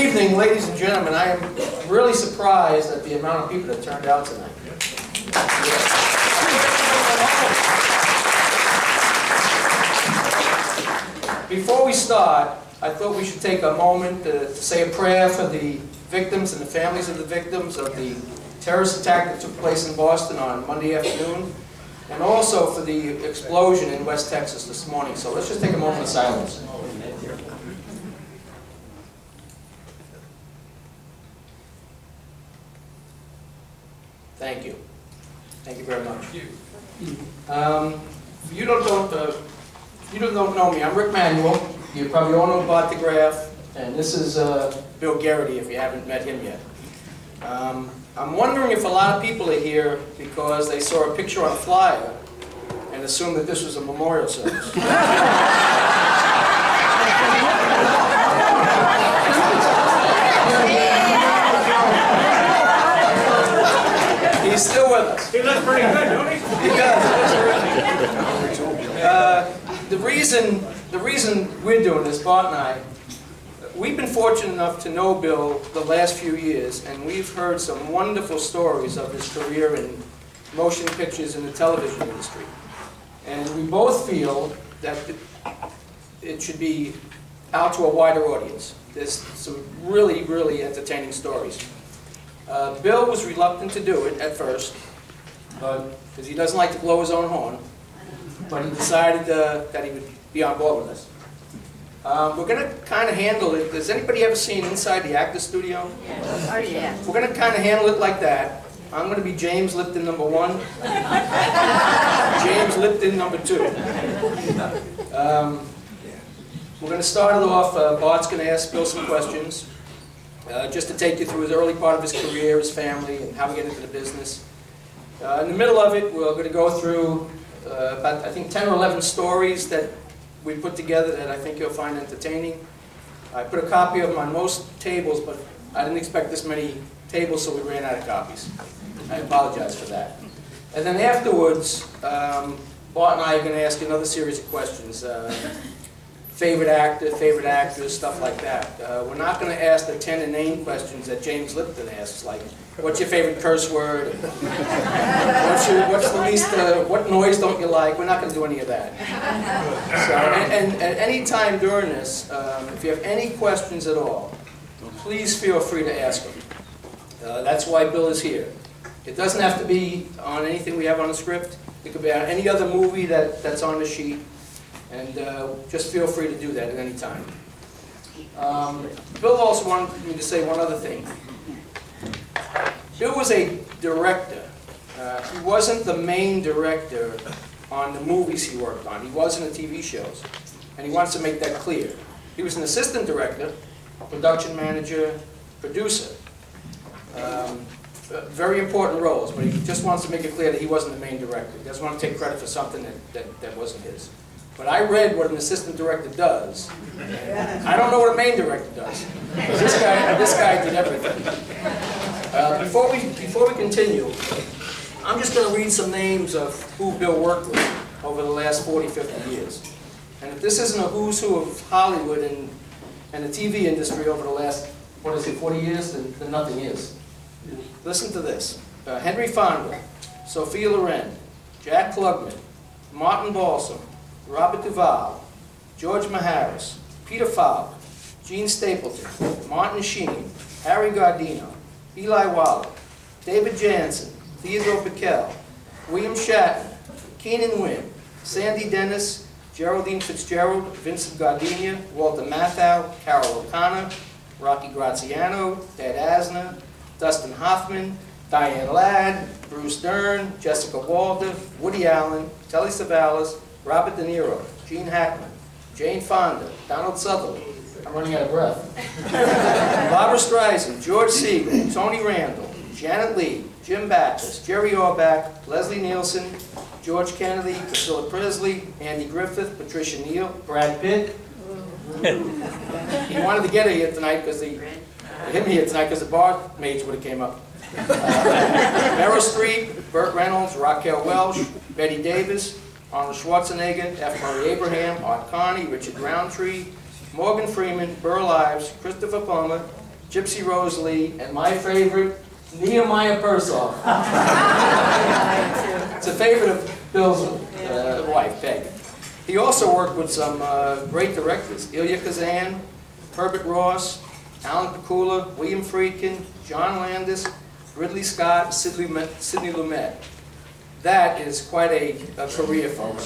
Evening, ladies and gentlemen. I am really surprised at the amount of people that turned out tonight. Before we start, I thought we should take a moment to say a prayer for the victims and the families of the victims of the terrorist attack that took place in Boston on Monday afternoon, and also for the explosion in West Texas this morning. So let's just take a moment of silence. Thank you. Thank you very much. You don't know me. I'm Rick Manuel. You probably all know Bart DeGraff, and this is Bill Garrity, if you haven't met him yet. I'm wondering if a lot of people are here because they saw a picture on a flyer and assumed that this was a memorial service. He's still with us. He looks pretty good, don't he? He does. The reason we're doing this, Bart and I, we've been fortunate enough to know Bill the last few years, and we've heard some wonderful stories of his career in motion pictures and the television industry. And we both feel that it should be out to a wider audience. There's some really, really entertaining stories. Bill was reluctant to do it at first, because he doesn't like to blow his own horn, but he decided that he would be on board with us. We're going to kind of handle it. Has anybody ever seen Inside the Actors Studio? Yes. Oh, yeah. We're going to kind of handle it like that. I'm going to be James Lipton number 1, James Lipton number 2. We're going to start it off. Bart's going to ask Bill some questions, just to take you through the early part of his career, his family, and how we get into the business. In the middle of it, we're going to go through about, I think, 10 or 11 stories that we put together that I think you'll find entertaining. I put a copy of them on most tables, but I didn't expect this many tables, so we ran out of copies. I apologize for that. And then afterwards, Bart and I are going to ask another series of questions. Favorite actor, favorite actress, stuff like that. We're not going to ask the 10 inane questions that James Lipton asks, like, what's your favorite curse word? What's the least, what noise don't you like? We're not going to do any of that. So, and at any time during this, if you have any questions at all, please feel free to ask them. That's why Bill is here. It doesn't have to be on anything we have on the script. It could be on any other movie that's on the sheet. And just feel free to do that at any time. Bill also wanted me to say one other thing. Bill was a director. He wasn't the main director on the movies he worked on. He wasn't in TV shows. And he wants to make that clear. He was an assistant director, production manager, producer. Very important roles, but he just wants to make it clear that he wasn't the main director. He doesn't want to take credit for something that wasn't his. But I read what an assistant director does. I don't know what a main director does. This guy did everything. Before we continue, I'm just going to read some names of who Bill worked with over the last 40, 50 years. And if this isn't a who's who of Hollywood and the TV industry over the last, 40 years, then nothing is. Listen to this. Henry Fonda, Sophia Loren, Jack Klugman, Martin Balsam, Robert Duvall, George Maharis, Peter Falk, Gene Stapleton, Martin Sheen, Harry Gardino, Eli Wallach, David Jansen, Theodore Bickel, William Shatner, Keenan Wynn, Sandy Dennis, Geraldine Fitzgerald, Vincent Gardenia, Walter Matthau, Carol O'Connor, Rocky Graziano, Ted Asner, Dustin Hoffman, Diane Ladd, Bruce Dern, Jessica Walter, Woody Allen, Telly Savalas, Robert De Niro, Gene Hackman, Jane Fonda, Donald Sutherland, I'm running out of breath, Barbara Streisand, George Segal, Tony Randall, Janet Leigh, Jim Backus, Jerry Orbach, Leslie Nielsen, George Kennedy, Priscilla Presley, Andy Griffith, Patricia Neal, Brad Pitt. He wanted to get her here tonight because the barmaids would have came up. Meryl Streep, Burt Reynolds, Raquel Welch, Betty Davis, Arnold Schwarzenegger, F. Murray Abraham, Art Carney, Richard Roundtree, Morgan Freeman, Burl Ives, Christopher Plummer, Gypsy Rose Lee, and my favorite, Nehemiah Persoff. It's a favorite of Bill's wife, Peg. He also worked with some great directors, Elia Kazan, Herbert Ross, Alan Pakula, William Friedkin, John Landis, Ridley Scott, and Sidney Lumet. That is quite a career, folks.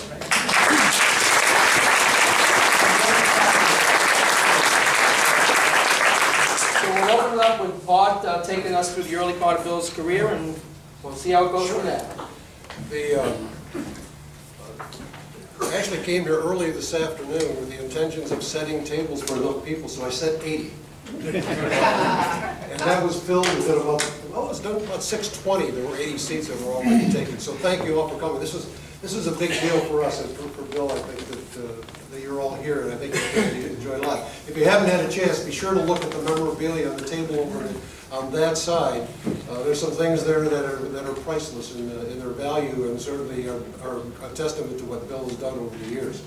So we'll open it up with Bart taking us through the early part of Bill's career, and we'll see how it goes from there. I actually came here early this afternoon with the intentions of setting tables for enough people, so I set 80. And that was filled within about, well, it was done about 6:20. There were 80 seats that were already taken. So thank you all for coming. This is a big deal for us and for Bill. I think that you're all here, and I think you're going to enjoy life. If you haven't had a chance, be sure to look at the memorabilia on the table over on that side. There's some things there that are priceless in their value, and certainly are a testament to what Bill has done over the years.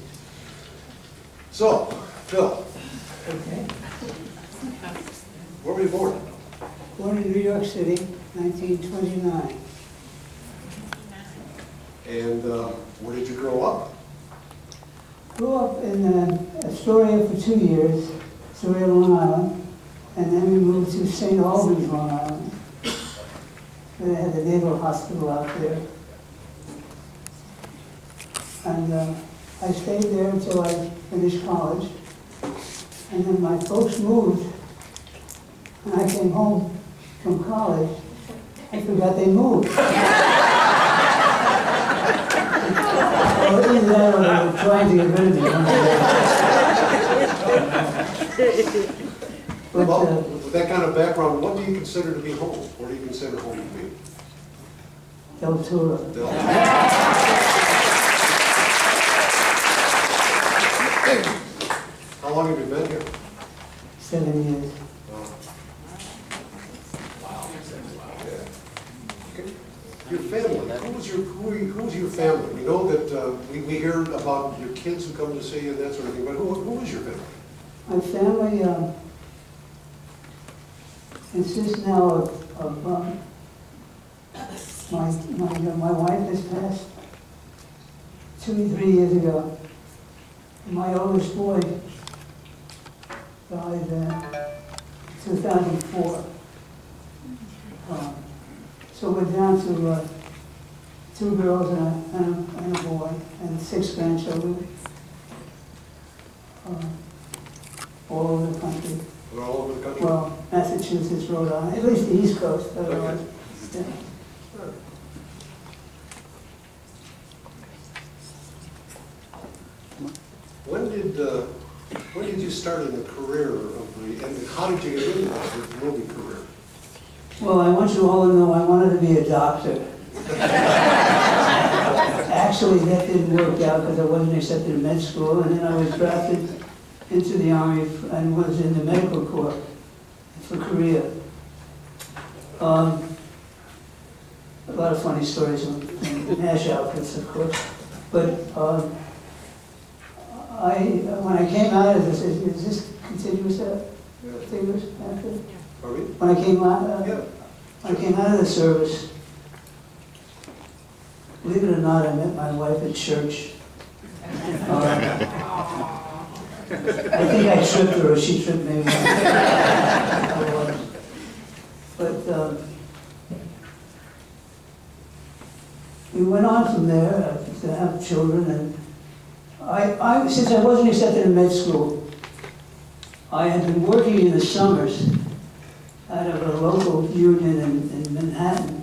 So, Bill. Okay. Where were you born? Born in New York City, 1929. And where did you grow up? Grew up in Astoria for 2 years, Astoria, Long Island, and then we moved to St. Albans, Long Island. They had the Naval Hospital out there. And I stayed there until I finished college. And then my folks moved. When I came home from college, I forgot they moved. Well, either that or they were trying to get rid of me. Well, with that kind of background, what do you consider to be home? What do you consider home to be? Del Toro. How long have you been here? 7 years. Your family, who was your family? We know that we hear about your kids who come to see you and that sort of thing, but who is your family? My family consists now of my wife has passed 2 or 3 years ago. My oldest boy died in 2004. So we're down to 2 girls and a boy, and 6 grandchildren, all over the country. We're all over the country? Well, Massachusetts, Rhode Island, at least the East Coast. Okay. Yeah. When did you start in the career and how did you get into the movie career? Well, I want you all to know I wanted to be a doctor. Actually, that didn't work out because I wasn't accepted in med school, and then I was drafted into the Army and was in the medical corps for Korea. A lot of funny stories and MASH outfits, of course. But when I came out of this, is this continuous figures after? Pardon me? When I came out, Yeah. when I came out of the service, believe it or not, I met my wife at church. I think I tripped her, or she tripped me. But we went on from there to have children, and since I wasn't accepted in med school, I had been working in the summers out of a local union in Manhattan.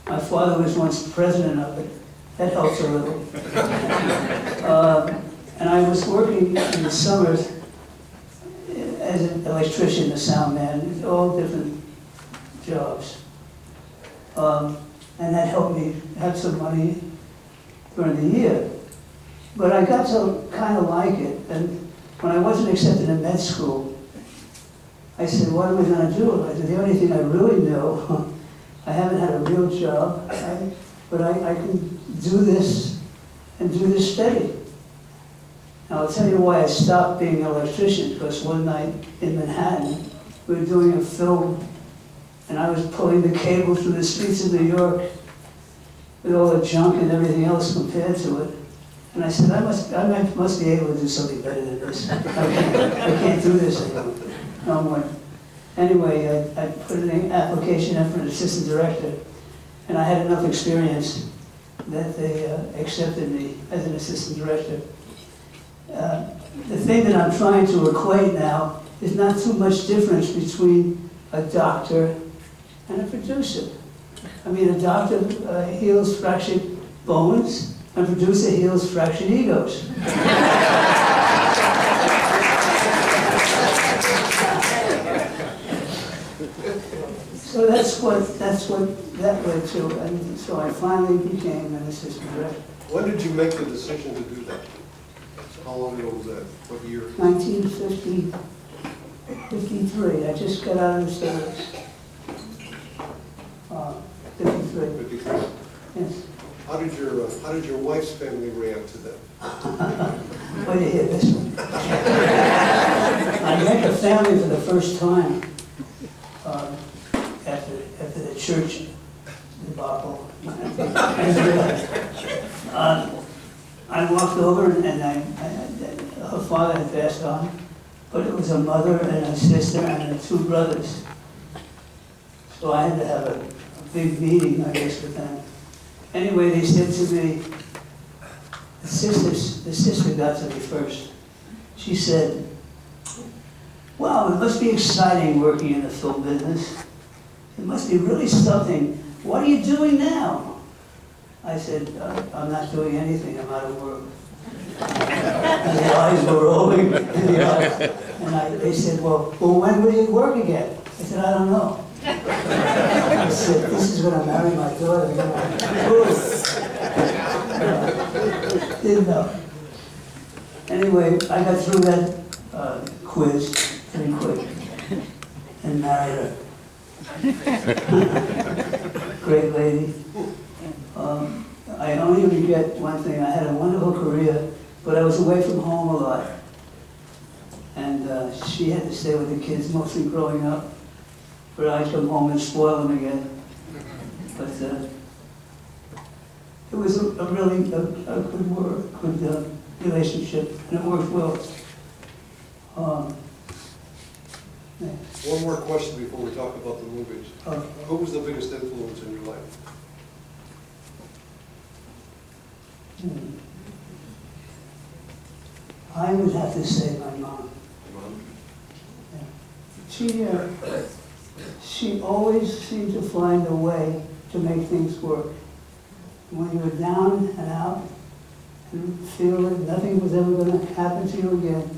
My father was once president of it. That helps a little. And I was working in the summers as an electrician, a sound man, all different jobs. And that helped me have some money during the year. But I got to kind of like it. And when I wasn't accepted in med school, I said, what am I going to do? I said, the only thing I really know, I haven't had a real job, but I can do this and do this steady. Now, I'll tell you why I stopped being an electrician, because one night in Manhattan, we were doing a film, and I was pulling the cable through the streets of New York with all the junk and everything else compared to it. And I said, I must be able to do something better than this. I can't do this anymore. No more. Anyway, I put an application in for an assistant director, and I had enough experience that they accepted me as an assistant director. The thing that I'm trying to equate now is not too much difference between a doctor and a producer. I mean, a doctor heals fractured bones, and a producer heals fractured egos. So that's what that led to, and so I finally became an assistant director. When did you make the decision to do that? How long ago was that? What year? 1953. I just got out of the service. 53. 53. Yes. How did your wife's family react to that? Wait to hear this one. I met the family for the first time after the church debacle. I walked over and her father had passed on, but it was a mother and a sister and 2 brothers. So I had to have a big meeting, I guess, with them. Anyway, they said to me, the sister got to me first. She said, "Wow, it must be exciting working in the film business. It must be really something. What are you doing now?" I said, "I'm not doing anything. I'm out of work." And the eyes were rolling. And they said, well, when will you work again? I said, "I don't know." I said, "This is when I marry my daughter." Didn't know. Anyway, I got through that quiz pretty quick and married her. Great lady. I only regret one thing. I had a wonderful career, but I was away from home a lot. And she had to stay with the kids, mostly growing up, but I'd come home and spoil them again. But it was a really good relationship, and it worked well. Yeah. One more question before we talk about the movies. Who was the biggest influence in your life? I would have to say my mom. Yeah. She always seemed to find a way to make things work. When you were down and out and feel that nothing was ever going to happen to you again,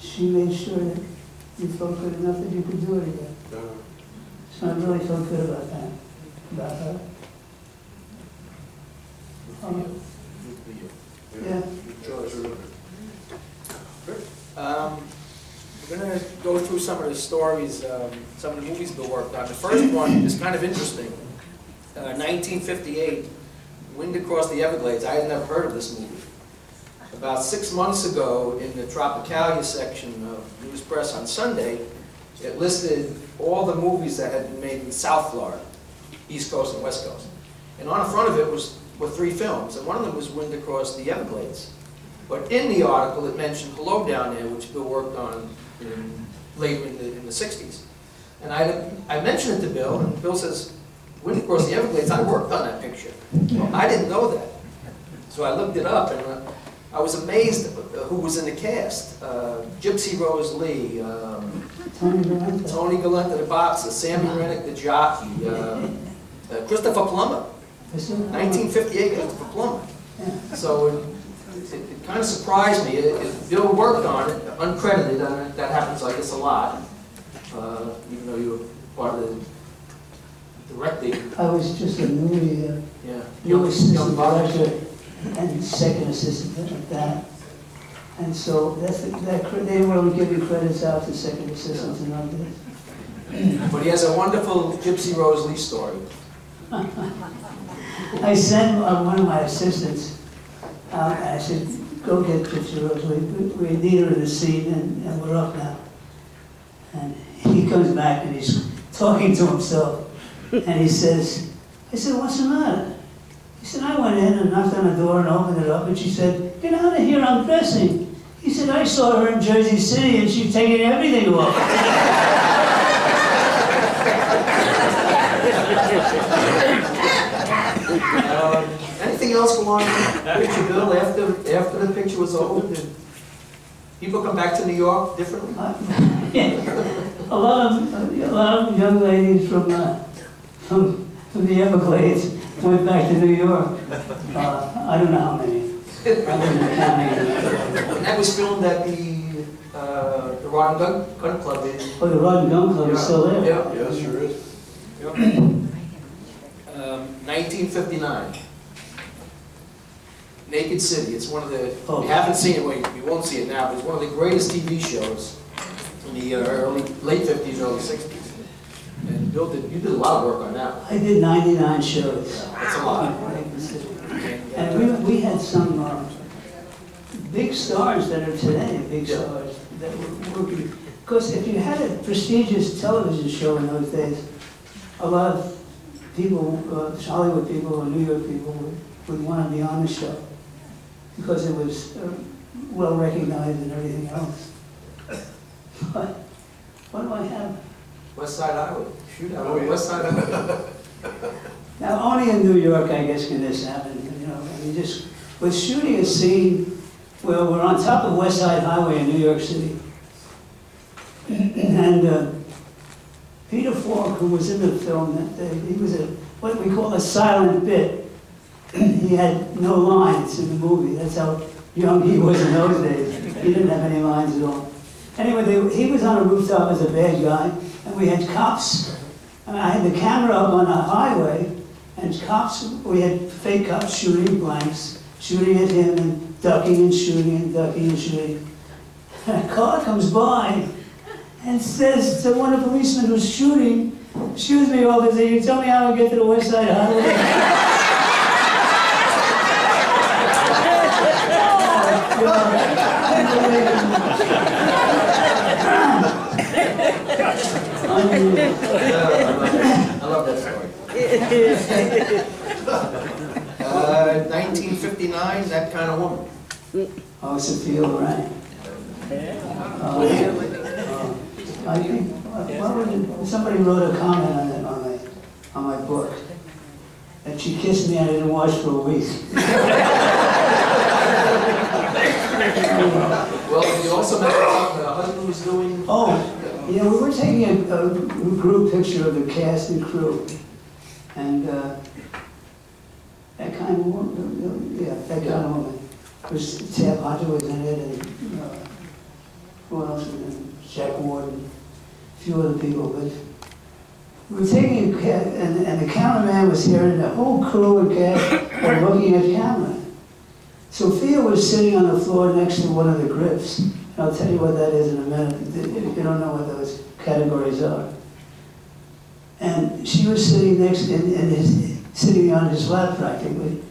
she made sure that you felt good enough that you could do it again. So I really felt good about that, about her. Yeah. We're going to go through some of the stories, some of the movies Bill worked on. The first one is kind of interesting. 1958, Wind Across the Everglades. I had never heard of this movie. About 6 months ago, in the Tropicalia section of News Press on Sunday, it listed all the movies that had been made in South Florida, East Coast and West Coast. And on the front of it were 3 films, and one of them was Wind Across the Everglades. But in the article, it mentioned Hello Down There, which Bill worked on later in the 60s. And I mentioned it to Bill, and Bill says, Wind Across the Everglades, I worked on that picture. Well, I didn't know that. So I looked it up, and I was amazed who was in the cast. Gypsy Rose Lee, Tony Galenta, the boxer, Sammy Rennick, the jockey, Christopher Plummer, 1958 Christopher Plummer. So it kind of surprised me. Bill worked on it, uncredited, and that happens, I guess, a lot, even though you were part of the directing. I was just a newly assistant director and second assistant at that. And so they were giving credits out to second assistants and others. But he has a wonderful Gypsy Rose Lee story. I sent one of my assistants out, and I said, "Go get Gypsy Rose Lee. We need her in the scene, and we're up now." And he comes back and he's talking to himself. And he says, I said, what's the matter? He said, I went in and knocked on the door and opened it up, and she said, get out of here, I'm dressing. He said, I saw her in Jersey City and she's taking everything off. Anything else go on in the picture, Bill, after the picture was over? Did people come back to New York differently? A lot of young ladies from the Everglades went back to New York. I don't know how many. I wasn't counting. And that was filmed at the Rod and Gun Club in... Oh, the Rod and Gun Club is still there? Yeah. Yeah, sure is. 1959. Naked City. It's one of the... Oh. You haven't seen it, well, you won't see it now, but it's one of the greatest TV shows in the late 50s, early 60s. And Bill, you did a lot of work on that one. I did 99 shows. That's a lot. And we had some big stars that are today, big Yeah. stars that were working. Because if you had a prestigious television show in those days, a lot of people, Hollywood people or New York people would want to be on the show because it was well recognized and everything else. But what do I have? West Side Highway. Shoot out Oh, yeah. West Side Highway. Now, only in New York, I guess, can this happen. You know, I mean, just with shooting a scene where we're on top of West Side Highway in New York City, and Peter Falk, who was in the film that day, he was what we call a silent bit. He had no lines in the movie. That's how young he was in those days. He didn't have any lines at all. Anyway, he was on a rooftop as a bad guy, and we had cops. I had the camera up on a highway, and cops, we had fake cops shooting blanks, shooting at him and ducking and shooting and ducking and shooting. And a car comes by and says to one of the policemen who's shooting, "Excuse me, officer, you tell me how to get to the West Side Highway?" I love that story. 1959, That Kind of Woman. Oh, it's a field, right? I think, somebody wrote a comment on it on my book. And she kissed me and I didn't wash for a week. Well, you also mentioned something her husband was doing. Oh, you know, we were taking a group picture of the cast and crew. And that kind of woman, yeah, that kind of woman. Tab Hunter was in it, and who else was in it? Jack Ward, and a few other people. But we were taking a and the cameraman was here, and the whole crew and cast were looking at camera. Sophia was sitting on the floor next to one of the grips. And I'll tell you what that is in a minute, if you don't know what those categories are. And she was sitting sitting on his lap practically.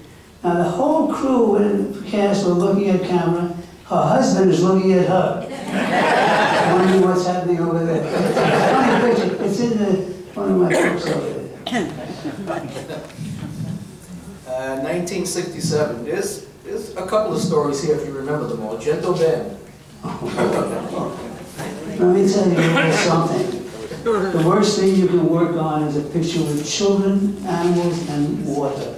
Now the whole crew and the cast were looking at camera. Her husband is looking at her. Wondering what's happening over there. It's a funny picture. It's in one of my books over there. 1967. There's a couple of stories here if you remember them all. Gentle Ben. Let me tell you a little something. The worst thing you can work on is a picture with children, animals, and water.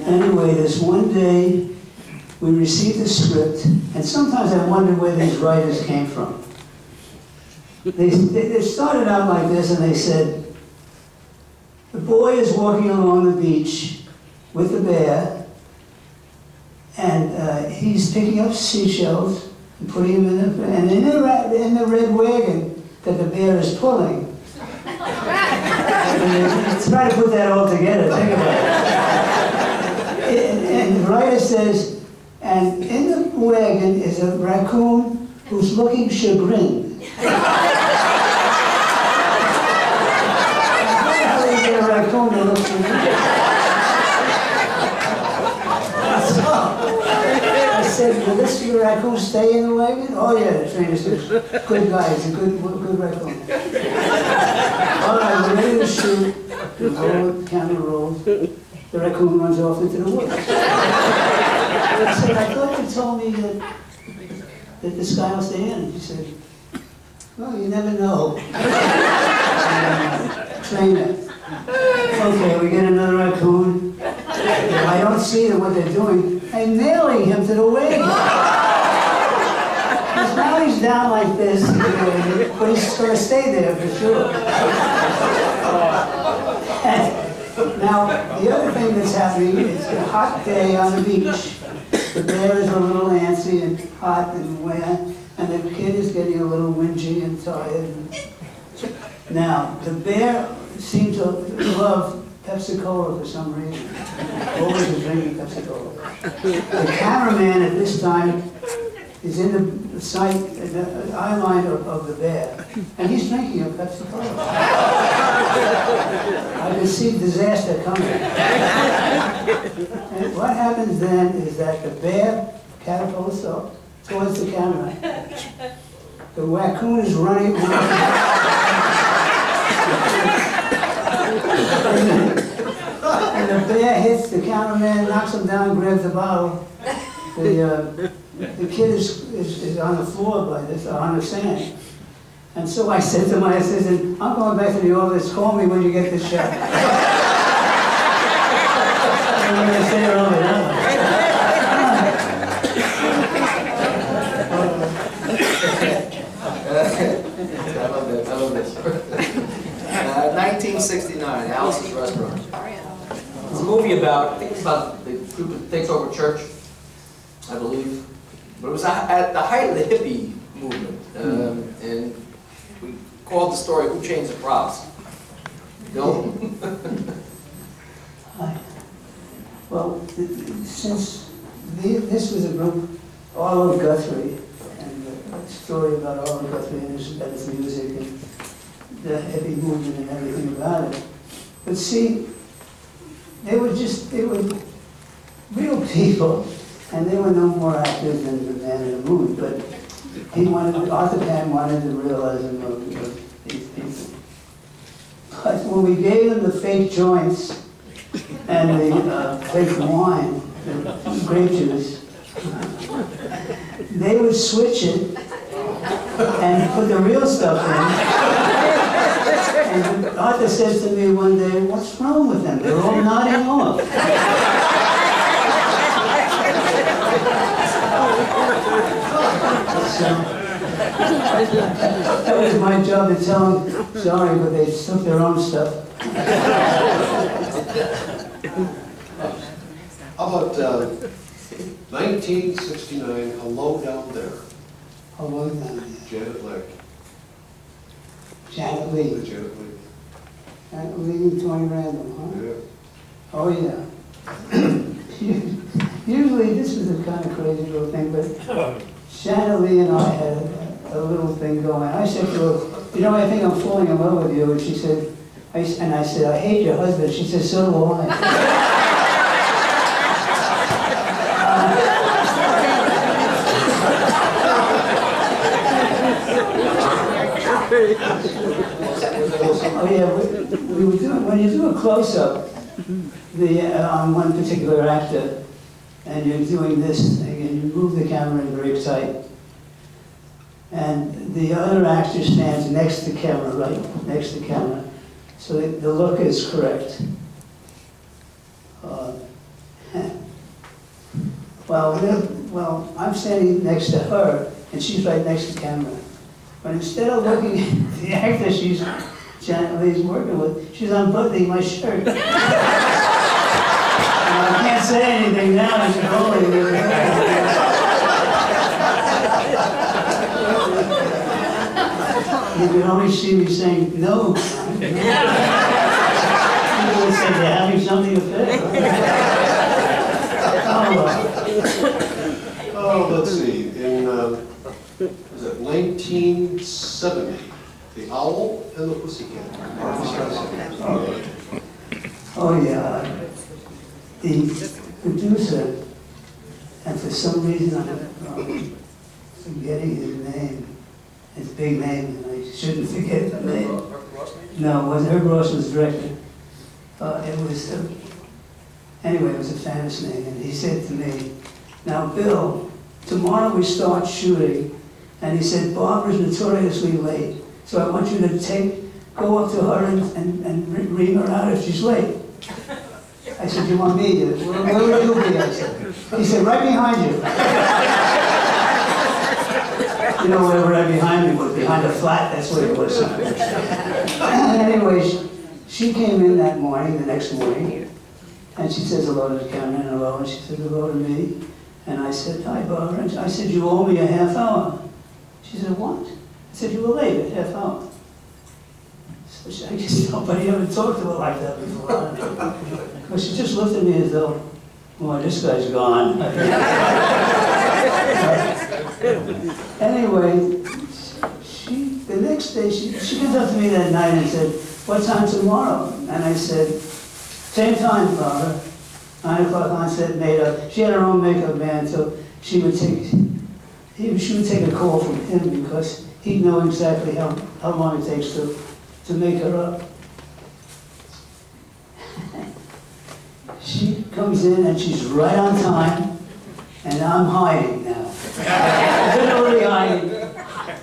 Anyway, this one day, we received a script, and sometimes I wonder where these writers came from. They started out like this, and they said, the boy is walking along the beach with the bear, and he's picking up seashells and putting them in the red wagon that the bear is pulling. Try to put that all together, think about it. And the writer says, and in the wagon is a raccoon who's looking chagrined. How do you get a raccoon to look chagrined? So, I said, well, this this raccoon stay in the wagon? Oh yeah, the trainer says, good guy, it's a good raccoon. All right, we're ready to shoot. The camera rolls. The raccoon runs off into the woods. I said, I thought you told me that this guy will stay in. He said, well, you never know. Trainer. Okay, we get another raccoon. I don't see what they're doing. I'm nailing him to the wagon. Because now he's down like this, but he's going to stay there for sure. Now, the other thing that's happening, it's a hot day on the beach. The bear is a little antsy and hot and wet, and the kid is getting a little whingy and tired. Now, the bear seemed to love Pepsi-Cola for some reason. Always was drinking Pepsi-Cola. The cameraman at this time is in the sight, the eye line of the bear, and he's drinking a Pepsi-Cola. I can see disaster coming. And what happens then is that the bear catapults up towards the camera. The raccoon is running and the bear hits the cameraman, knocks him down, grabs the bottle. The kid is on the floor by this, on the sand. And so I said to my assistant, I'm going back to the office, call me when you get this shot. I'm going to say it over now. I love this. 1969, Alice's Restaurant. It's a movie about, I think it's about the group that takes over church, I believe. But it was at the height of the hippie movement. And we called the story, Who Changed the Props? Bill? Well, since this was a group, Olive Guthrie, and the story about Olive Guthrie and his music and the hippie movement and everything about it. But see, they were real people, and they were no more actors than the Man in the Moon, but Arthur Penn wanted the realism of these people. But when we gave them the fake joints and the fake wine, the grape juice, they would switch it and put the real stuff in. And Arthur says to me one day, what's wrong with them? They're all nodding off. So, that was my job to tell them, sorry, but they took their own stuff. How about 1969, Hello Down There? Hello down there. Janet Leigh. Janet Leigh. Janet Leigh. Janet Leigh and Tony Randall, huh? Yeah. Oh, yeah. Usually, this is a kind of crazy little thing, but Janet Leigh and I had a little thing going. I said to her, you know, I think I'm falling in love with you. And she said, I said, I hate your husband. She said, so do I. Oh yeah, we were doing, when you do a close-up on one particular actor, and you're doing this thing, and you move the camera in very tight, and the other actor stands next to the camera, right next to the camera, so the look is correct. Well, I'm standing next to her, and she's right next to the camera. But instead of looking at the actor Janet Leigh's working with, she's unbuttoning my shirt. And I can't say anything now, she's holding it. You can only see me saying, no. People would say, they're having something to say. Oh, let's see, in, was it 1970, The Owl and the Pussycat. Oh yeah, the producer and for some reason I'm forgetting his name, his big name, and I shouldn't forget the name. No, it wasn't. Herb Ross was director. It was, anyway, it was a famous name, and he said to me, "Now, Bill, tomorrow we start shooting," and he said, "Barbara's notoriously late, so I want you to go up to her and ring her out if she's late." I said, "You want me to? Where would you be?" I said. He said, "Right behind you." You know, where right behind me was behind a flat, that's where it was. Anyway, she came in that morning, the next morning, and she says hello to Cameron, hello, and she said hello to me. And I said, "Hi, Barbara." And I said, "You owe me a half hour." She said, "What?" I said, "You were late a half hour." So I guess nobody ever talked to her like that before. But she just looked at me as though, "Boy, this guy's gone." Anyway, the next day, she comes up to me that night and said, "What time tomorrow?" And I said, "Same time, Barbara. 9 o'clock on set, made up." She had her own makeup man, so she would take a call from him because he'd know exactly how long it takes to make her up. She comes in and she's right on time, and I'm hiding now. Literally hiding.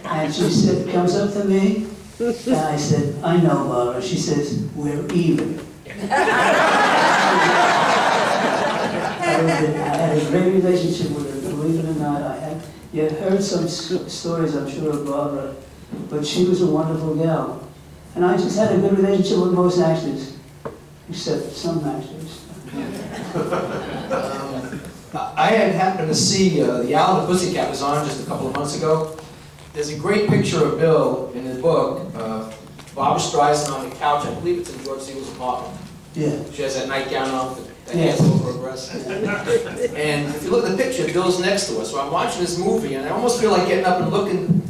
And she comes up to me, and I said, "I know, Barbara." She says, "We're even." I had a great relationship with her, believe it or not. You had heard some stories, I'm sure, of Barbara, but she was a wonderful gal. And I just had a good relationship with most actors, except some actors. I had happened to see the Owl and the Pussycat was on just a couple of months ago. There's a great picture of Bill in the book, Barbra Streisand on the couch. I believe it's in George Siegel's apartment. Yeah. She has that nightgown on, that hands over her breast. And if you look at the picture, Bill's next to her. So I'm watching this movie, and I almost feel like getting up and looking.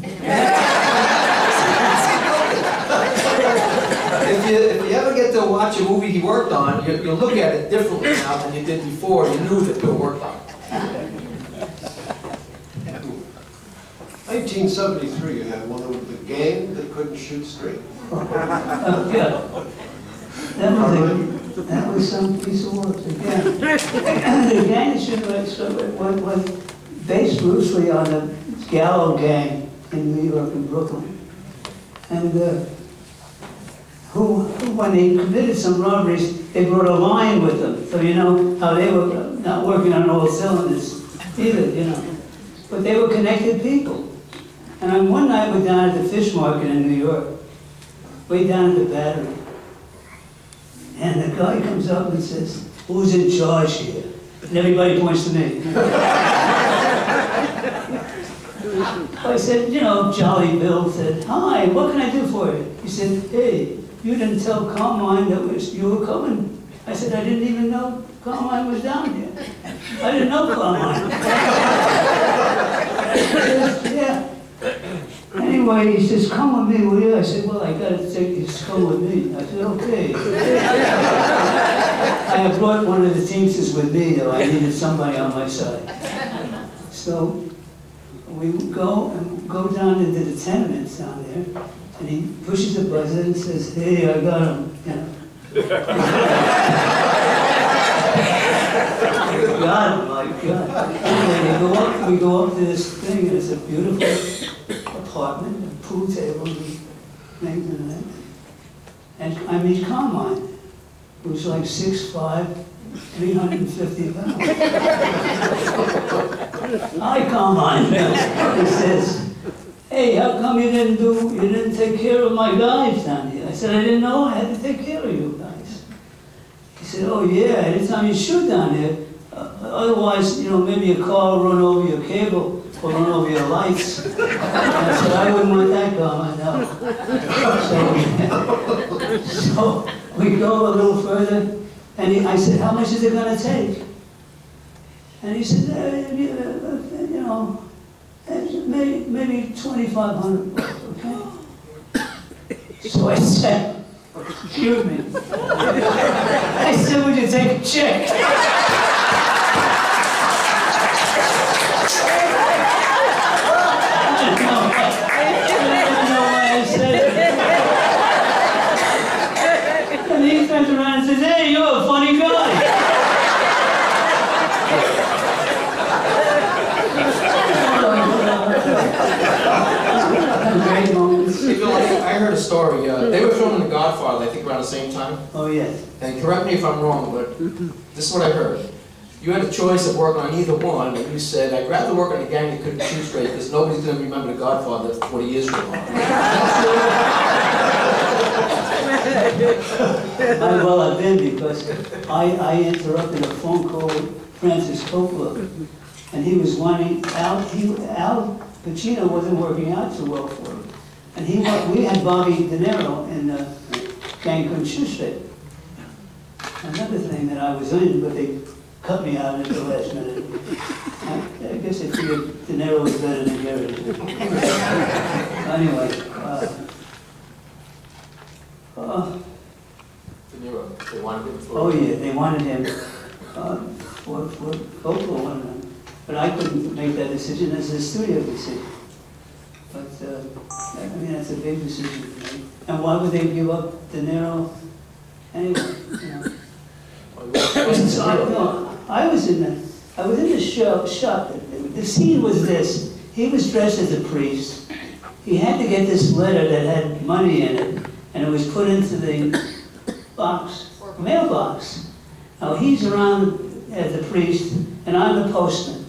If you ever get to watch a movie he worked on, you'll look at it differently now than you did before. You knew that Bill worked on it. 1973, you had one of the gang that couldn't shoot straight. Yeah. That was some piece of work again. The gang was based loosely on the Gallo gang in New York and Brooklyn. And who, when they committed some robberies, they brought a line with them. So you know how they were not working on all cylinders either, you know. But they were connected people. And one night we're down at the fish market in New York, way down at the Battery. And the guy comes up and says, "Who's in charge here?" And everybody points to me. I said, you know, Jolly Bill said, "Hi, what can I do for you?" He said, "Hey, you didn't tell Carmine that you were coming." I said, "I didn't even know Carmine was down here. I didn't know Carmine." Yeah. Anyway, he says, "Come with me, will you?" I said, "Well, I gotta take you to come with me." I said, "Okay." I had brought one of the Teamsters with me, though. I needed somebody on my side. So we go down into the tenements down there, and he pushes a buzzer and says, "Hey, I got him." You know. God, my God. Anyway, we go up to this thing, and it's a beautiful apartment, and pool tables and things and that. And I meet Carmine, who's like 6'5", 350 pounds. "Hi, Carmine." He says, "Hey, how come you didn't take care of my guys down here?" I said, "I didn't know I had to take care of you guys." He said, "Oh yeah, anytime you shoot down here, otherwise, you know, maybe a car will run over your cable or run over your lights." And I said, "I wouldn't want that, Carmine, no." So we go a little further, and I said, "How much is it going to take?" And he said, "You know, maybe $2,500, okay?" So I said, "Excuse me." I said, "Would you take a check?" heard a story, they were filming The Godfather, I think around the same time. Oh, yes. And correct me if I'm wrong, but this is what I heard. You had a choice of working on either one, and you said, I'd rather work on a gang that couldn't shoot straight, because nobody's going to remember The Godfather 40 years from now. Might well have been, because I interrupted a phone call with Francis Coppola, and he was wanting, Al Pacino wasn't working out too well for him. And we had Bobby De Niro in Gang Couldn't Shoot Straight. Another thing that I was in, but they cut me out at the last minute. I guess they figured De Niro was better than Gary. Anyway, De Niro, they wanted him for... oh yeah, they wanted him for Coppola one of them. But I couldn't make that decision as a studio decision. But, I mean, that's a big decision to make. And why would they give up De Niro anyway, you know? I was in the shop. The scene was this. He was dressed as a priest. He had to get this letter that had money in it, and it was put into the mailbox. Now he's around as a priest, and I'm the postman.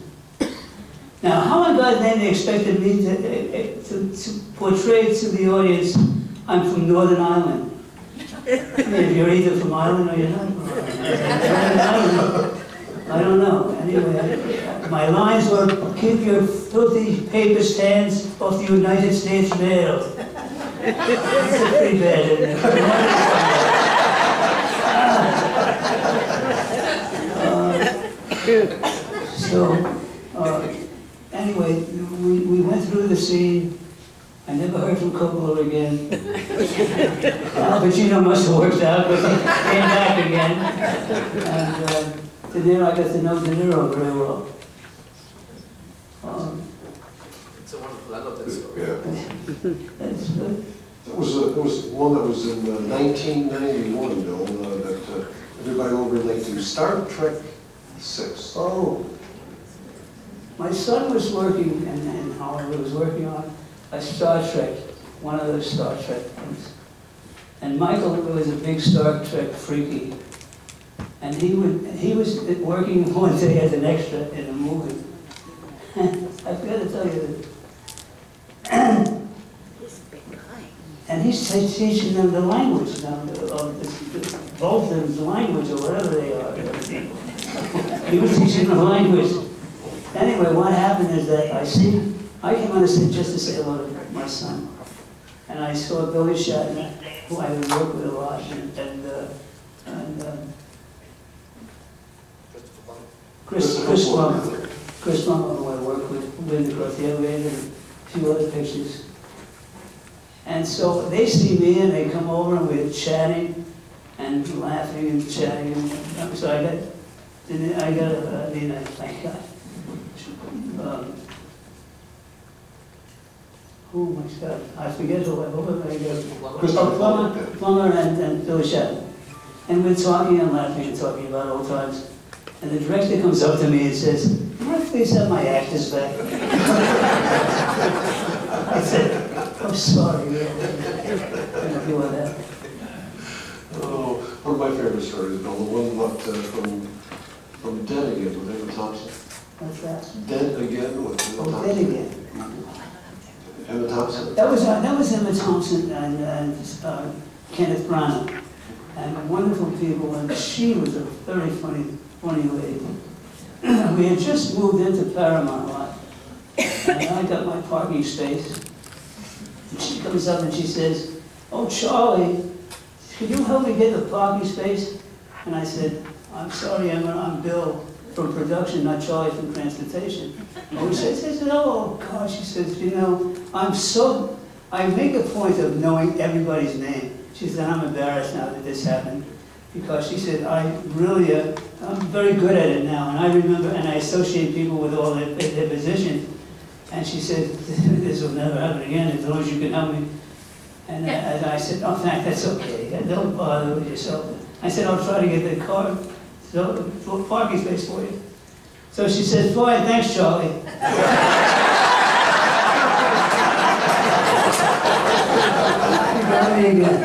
Now, how in God's name they expected me to portray to the audience I'm from Northern Ireland? I mean, if you're either from Ireland or you're not from Ireland. I don't know. Anyway, my lines were, keep your filthy paper stands off the United States mail. That's pretty bad, isn't it? Anyway, we went through the scene. I never heard from Coppola again. Al Pacino must have worked out, but he came back again. And De Niro, I got to know De Niro very well. It's a wonderful, I love that story. Yeah. That's good. It was one that was in 1991, Bill, that everybody will relate to. Star Trek VI. Oh. My son was working, and Howard was working on a Star Trek, one of those Star Trek things. And Michael was a big Star Trek freaky. And he was working one day as an extra in a movie. I forgot to tell you that. And he's teaching them the language, both of the language or whatever they are. He was teaching them the language. Anyway, what happened is that I came on the set just to say hello to my son. And I saw Billy Shatner, who I would work with a lot, and Chris Plummer, who I worked with across the elevator, and a few other pictures. And so they see me and they come over and we're chatting and laughing and chatting. And so I oh my God, I forget who I got. Plummer and Billy Shatner. And we're talking and laughing and talking about old times. And the director comes up to me and says, "Can I please have my actors back?" I said, "I'm sorry, yeah, I don't do all that." Oh, one of my favorite stories, Bill, the one about from Dead Again with Emma Thompson. What's that? Dead Again with Emma Oh, Thompson. Dead Again. Emma Thompson. That was Emma Thompson and Kenneth Branagh, and wonderful people, and she was a very funny lady. We had just moved into Paramount lot, and I got my parking space. And she comes up and she says, "Oh, Charlie, could you help me get the parking space?" And I said, "I'm sorry, Emma, I'm Bill from production, not Charlie from transportation." Oh, she says, "Oh, God," she says, "you know, I make a point of knowing everybody's name." She said, "I'm embarrassed now that this happened." Because she said, I'm very good at it now, and I remember, and I associate people with all their positions. And she said, "This will never happen again as long as you can help me." And I said, "Oh, that's okay. Don't bother with yourself." I said, "I'll try to get the parking space for you." So she said, "Fine, thanks, Charlie." try me again.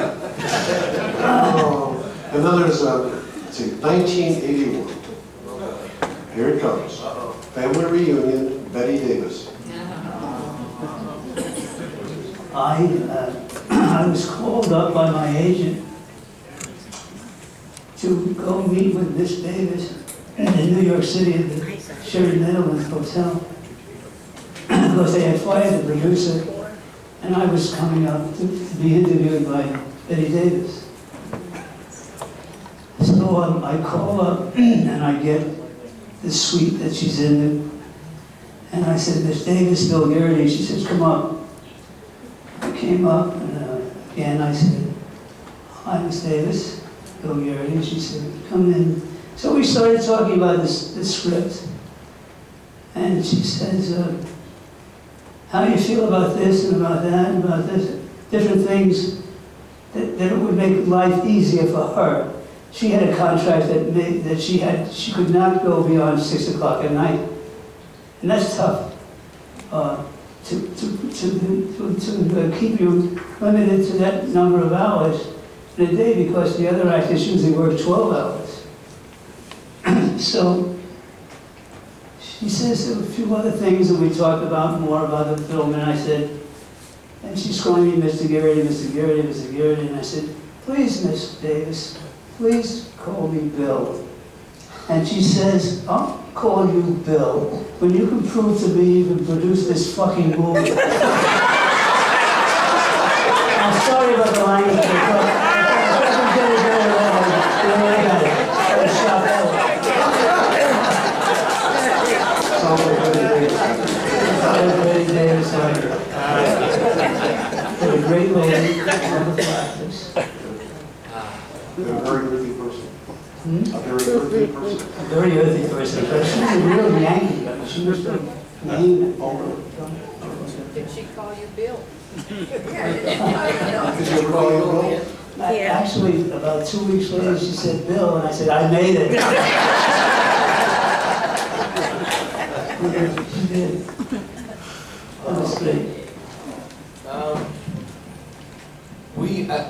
And then there's, let's see, 1981. Here it comes. Family reunion, Betty Davis. I was called up by my agent to go meet with Miss Davis in New York City at the Sheridan Netherlands Hotel. Because they had fired the producer, and I was coming up to be interviewed by Betty Davis. So I call up and I get the suite that she's in, and I said, Miss Davis, Bill Garrity. She says, come up. I came up, and again I said, hi, Miss Davis, Bill Garrity. She said, come in. So we started talking about this script, and she says, how do you feel about this and about that and about this? Different things that would make life easier for her. She had a contract that she could not go beyond 6 o'clock at night, and that's tough. To keep you limited to that number of hours in a day, because the other actors usually work 12 hours. So she says a few other things, and we talked about more about the film, and I said, and she's calling me Mr. Garrity, Mr. Garrity, Mr. Garrity, and I said, please, Miss Davis, please call me Bill. And she says, I'll call you Bill when you can prove to me you can produce this fucking movie. I'm sorry about the language, but I get it very well. I was shocked out. Betty Davis, a great lady, wonderful actress. A very earthy person. A very earthy person. A very earthy person, but she was a real Yankee. I mean, she was the name over. Did she call you Bill? Did you ever call you Bill? Actually, about 2 weeks later, she said, Bill, and I said, I made it. She did. That was great.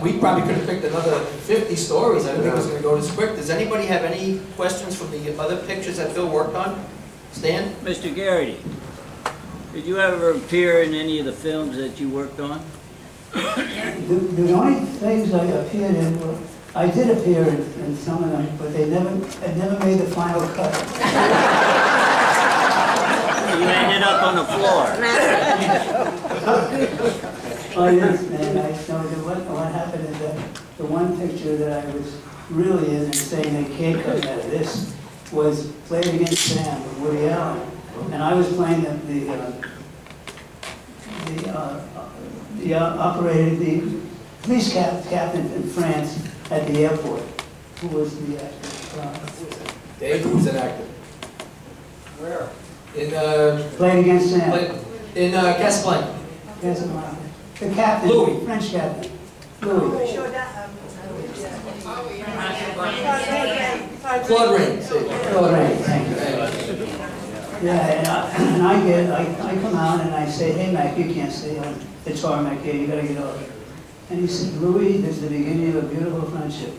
We probably could have picked another 50 stories. I didn't think it was going to go this quick. Does anybody have any questions from the other pictures that Bill worked on? Stan? Mr. Garrity, did you ever appear in any of the films that you worked on? The only things I appeared in were, I did appear in some of them, but I never made the final cut. You ended up on the floor. Oh yes, man, I know what happened is that the one picture that I was really in and saying they can't cut out of this was Played Against Sam with Woody Allen. And I was playing the police captain in France at the airport, who was the actor. Dave, who's an actor? Where? In, Played Against Sam. in Casablanca. Casablanca. The captain, Louis. French captain, Louis. Claude Rains. Claude Rains, thank you. Yeah, and I come out and I say, hey Mac, you can't stay on the tarmac here, you gotta get off. And he said, Louis, this is the beginning of a beautiful friendship.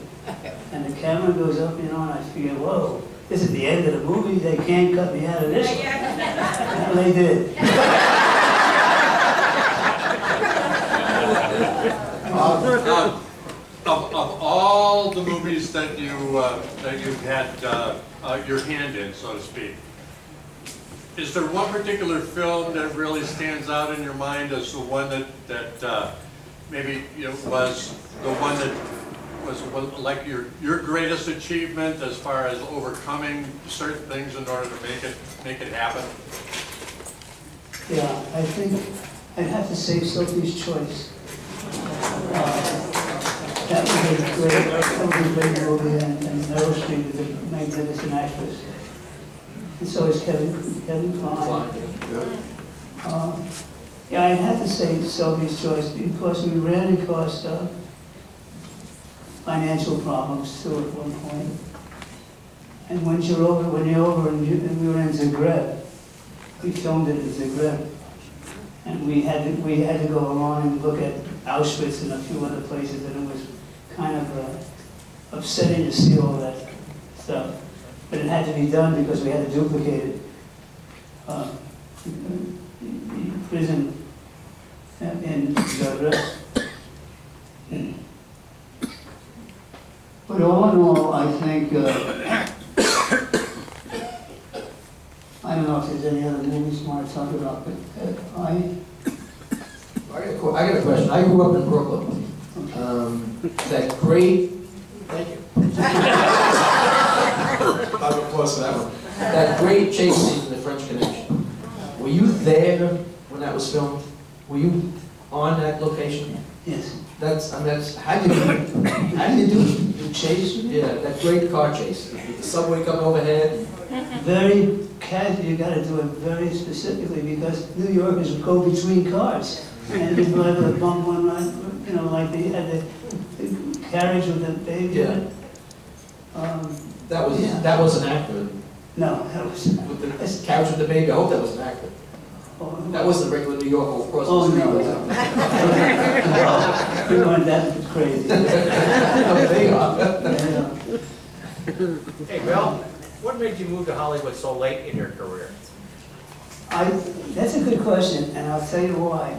And the camera goes up, you know, and I figure, whoa, this is the end of the movie, they can't cut me out of this one. And they did. Of all the movies that you've had your hand in, so to speak, is there one particular film that really stands out in your mind as the one that maybe was the one that was like your greatest achievement as far as overcoming certain things in order to make it happen? Yeah, I think I'd have to say Sophie's Choice. That was a great movie, and Meryl Streep is a magnificent actress. And so is Kevin Kline. Yeah, I'd have to say Sophie's Choice because we ran across financial problems too at one point. And when you're over, and we were in Zagreb, we filmed it in Zagreb, and we had to go along and look at Auschwitz and a few other places, and it was kind of upsetting to see all that stuff. But it had to be done because we had to duplicate it. The prison in Zagreb. But all in all, I think, I don't know if there's any other movies you want to talk about, but I got a question. I grew up in Brooklyn. That great, thank you. Plus that one. That great chase scene in The French Connection. Were you there when that was filmed? Were you on that location? yes. How did you do it? You chase? Yeah, that great car chase. With the subway coming overhead. Very casual, you gotta do it very specifically because New Yorkers would go between cars. And they'd drive a bump one right, you know, like they had the carriage with the baby in it. Yeah. That was an actor. No, that was, With the carriage with the baby, I hope that was an actor. That wasn't a regular New Yorker across oh, the street. no. was it? We weren't that crazy. They are. Yeah. Hey, Bill, what made you move to Hollywood so late in your career? That's a good question, and I'll tell you why.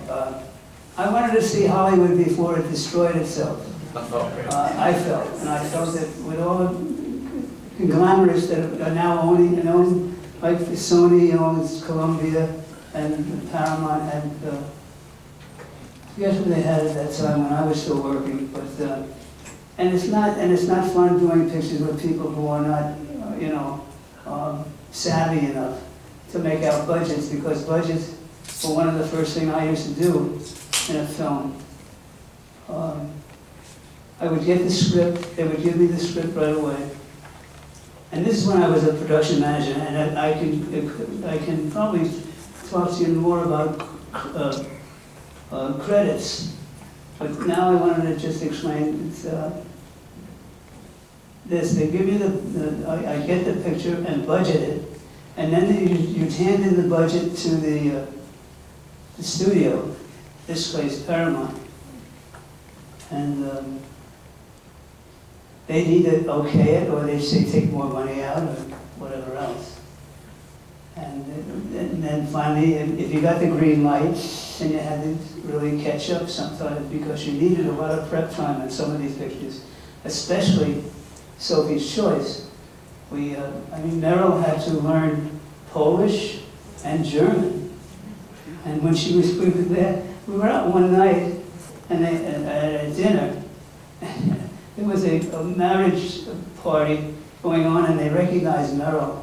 I wanted to see Hollywood before it destroyed itself. Okay. I felt, and I felt that with all the conglomerates that are now owned, like Sony owns Columbia and Paramount, and I guess what they had at that time when I was still working. But and it's not fun doing pictures with people who are not, savvy enough to make out budgets, because budgets were one of the first things I used to do in a film. I would get the script, they would give me the script right away. And this is when I was a production manager, and I can probably talk to you more about credits. But now I wanted to just explain this. They give you I get the picture and budget it, and then you hand in the budget to the studio, this place, Paramount. And they either okay it, or they say take more money out, or whatever else. And then finally, if you got the green light, then you had to really catch up sometimes, because you needed a lot of prep time on some of these pictures, especially Sophie's Choice. Meryl had to learn Polish and German. And when we were there, we were out one night and at a dinner. There was a marriage party going on, and they recognized Meryl.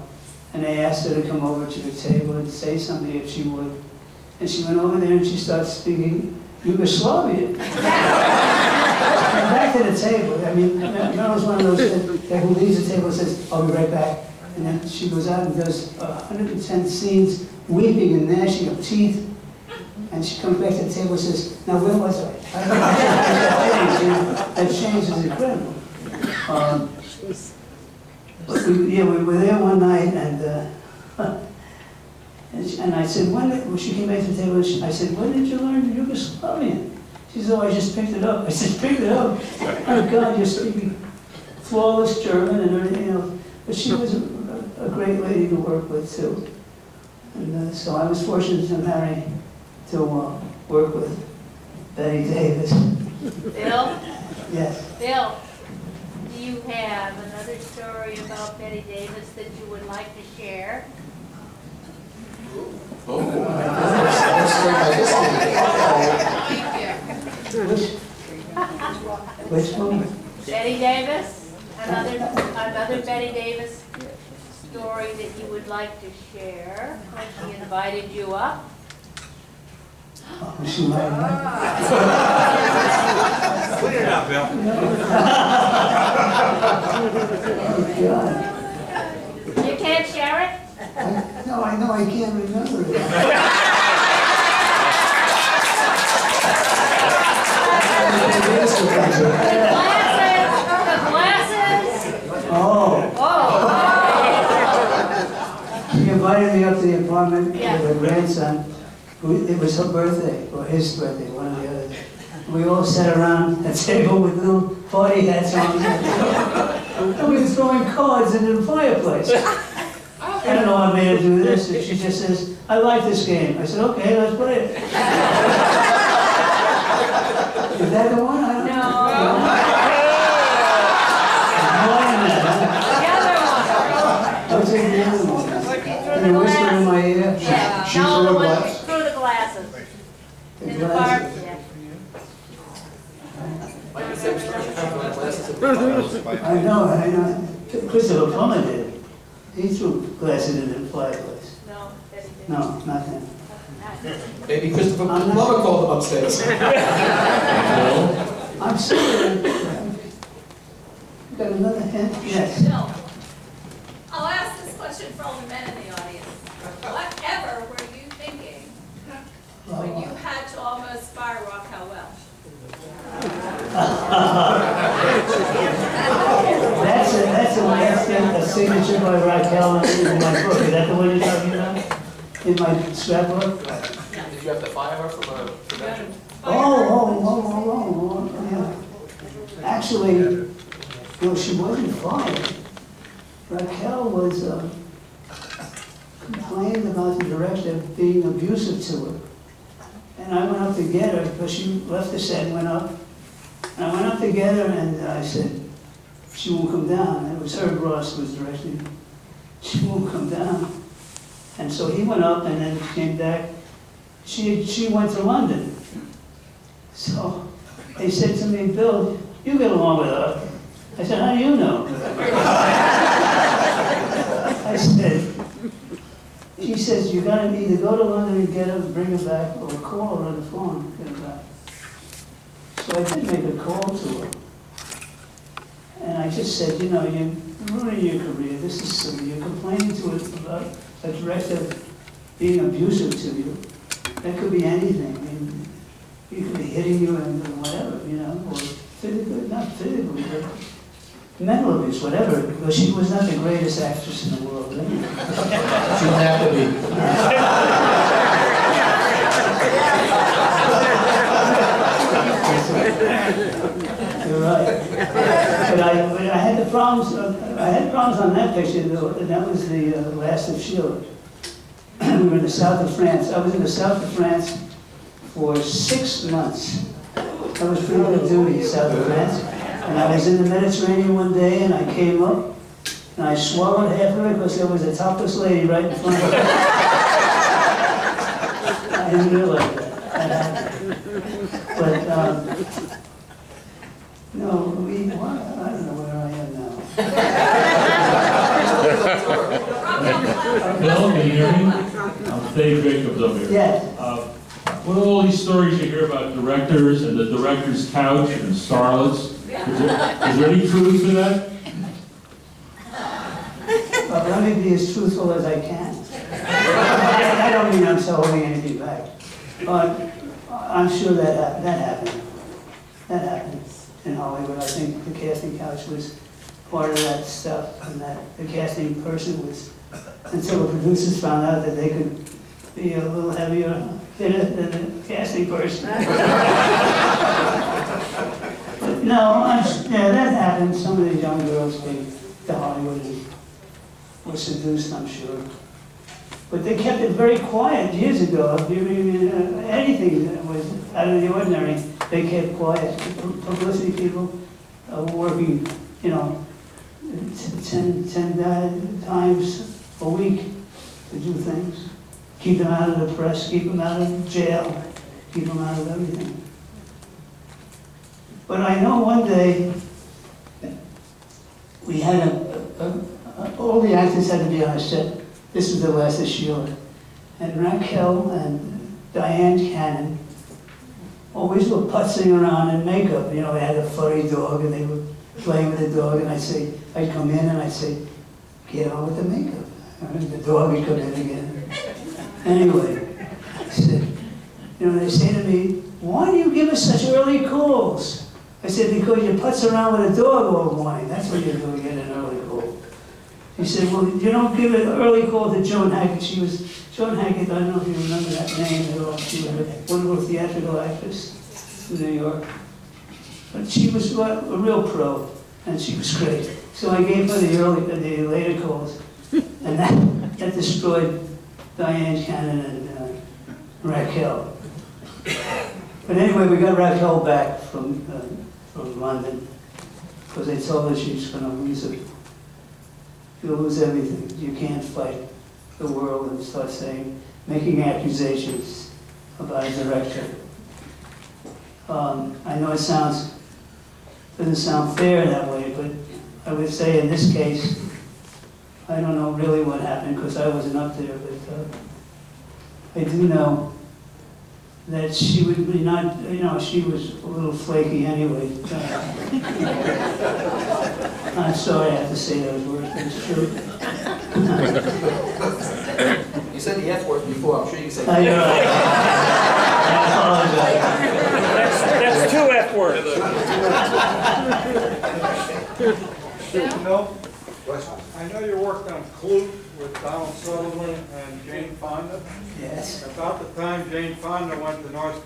And they asked her to come over to the table and say something if she would. And she went over there and she started speaking Yugoslavian. Back to the table. Meryl's one of those that who leaves the table and says, "I'll be right back." And then she goes out and does 110 scenes, weeping and gnashing of teeth. And she comes back to the table and says, "Now where was I?" That change is incredible. We were there one night, and I said, when she came back to the table, I said, "When did you learn Yugoslavian?" She said, "Oh, I just picked it up." I said, "Picked it up? Oh God, you're speaking flawless German and everything else." But she was a great lady to work with too. And so I was fortunate to work with Betty Davis. Bill? Yes. Bill, do you have another story about Betty Davis that you would like to share? Which one? Betty Davis? Another Betty Davis story that you would like to share when she invited you up? Oh, she might Clean it up, Bill. Oh, God. You can't share it? No, I know, I can't remember it. The glasses? Oh, Oh. she invited me up to the apartment with Yeah. her grandson. It was her birthday, or his birthday, one of the others. We all sat around a table with little party hats on. And we were throwing cards into the fireplace. I don't know what made her do this. And she just says, I like this game. I said, okay, let's play it. Is that the one? I don't know. What's in the other one? And you whisper in my ear? Yeah, She no, threw the a one glass? through the glasses. The In the glasses? bar, yeah. I know. Christopher Plummer did. He threw glasses into the fireplace. No, that he didn't. No, not him. Maybe Christopher Plummer called him upstairs. I'm sorry. You got another hint? Yes. Bill, I'll ask this question for all the men in the audience. Whatever were you thinking when you had to almost fire Raquel Welch? That's a signature by Raquel in my book. Is that the one you're talking about? In my scrapbook? Did you have to fire her from a production? Oh, yeah. Actually, no, she wasn't fired. Raquel was complained about the director being abusive to her. And I went up to get her, because she left the set and went up. And I went up to get her, and I said, she won't come down. And it was Herb Ross who was directing. She won't come down. And so he went up and then came back. She went to London. So they said to me, Bill, you get along with her. I said, how do you know? I said, she says, you gotta either go to London and get her, bring her back, or call her on the phone and get her back. So I did make a call to her. And I just said, you know, you're ruining your career. This is silly. You're complaining to us about a director being abusive to you. That could be anything. I mean, he could be hitting you and whatever, you know, or physically, not physically, but mental abuse, whatever. Because she was not the greatest actress in the world. Anyway. She didn't have to be. You're right. But I had the problems. I had problems on that picture, though, and that was the last of Sheila. We were in the south of France. I was in the south of France for 6 months. I was pretty good duty in south of France. And I was in the Mediterranean one day, and I came up, and I swallowed half of it because there was a topless lady right in front of me. I didn't realize that. But, no, I don't know where I am now. Bill, can you hear me? I'm Dave Jacobs over here. Yes. What are all these stories you hear about directors and the director's couch and starlets? Is there any truth to that? Well, let me be as truthful as I can. I don't mean I'm holding anything back. But I'm sure that happened. That happened in Hollywood. I think the casting couch was part of that stuff, and that the casting person was, until the producers found out that they could be a little heavier than the casting person. No, yeah, that happened. Some of these young girls came to Hollywood and were seduced, I'm sure. But they kept it very quiet years ago. Anything that was out of the ordinary, they kept quiet. Publicity people were working, you know, 10 times a week to do things. Keep them out of the press, keep them out of jail, keep them out of everything. But I know one day we had all the actors had to be on a set. This was the last of Sheila. And Raquel and Diane Cannon always were putzing around in makeup. You know, they had a furry dog and they would play with the dog, and I'd come in and I'd say, get on with the makeup. And the dog would come in again. Anyway, I said, you know, they say to me, why do you give us such early calls? I said, because you putz around with a dog all morning. That's what you're doing, get an early call. He said, well, you don't give an early call to Joan Hackett. Joan Hackett, I don't know if you remember that name at all. She was a wonderful theatrical actress. from New York. But she was a real pro, and she was great. So I gave her the later calls, and that destroyed Diane Cannon and Raquel. But anyway, we got Raquel back from London, because they told her she's going to lose it. You'll lose everything. You can't fight the world and start making accusations about a director. I know it doesn't sound fair that way, but I would say in this case, I don't know really what happened because I wasn't up there, but I do know that she would be not, she was a little flaky anyway. I'm sorry I have to say those words, but it's true. You said the F word before, I'm sure you said. I apologize. That's two F words. Bill, I know you worked on Clute with Donald Sutherland and Jane Fonda. Yes. About the time Jane Fonda went to North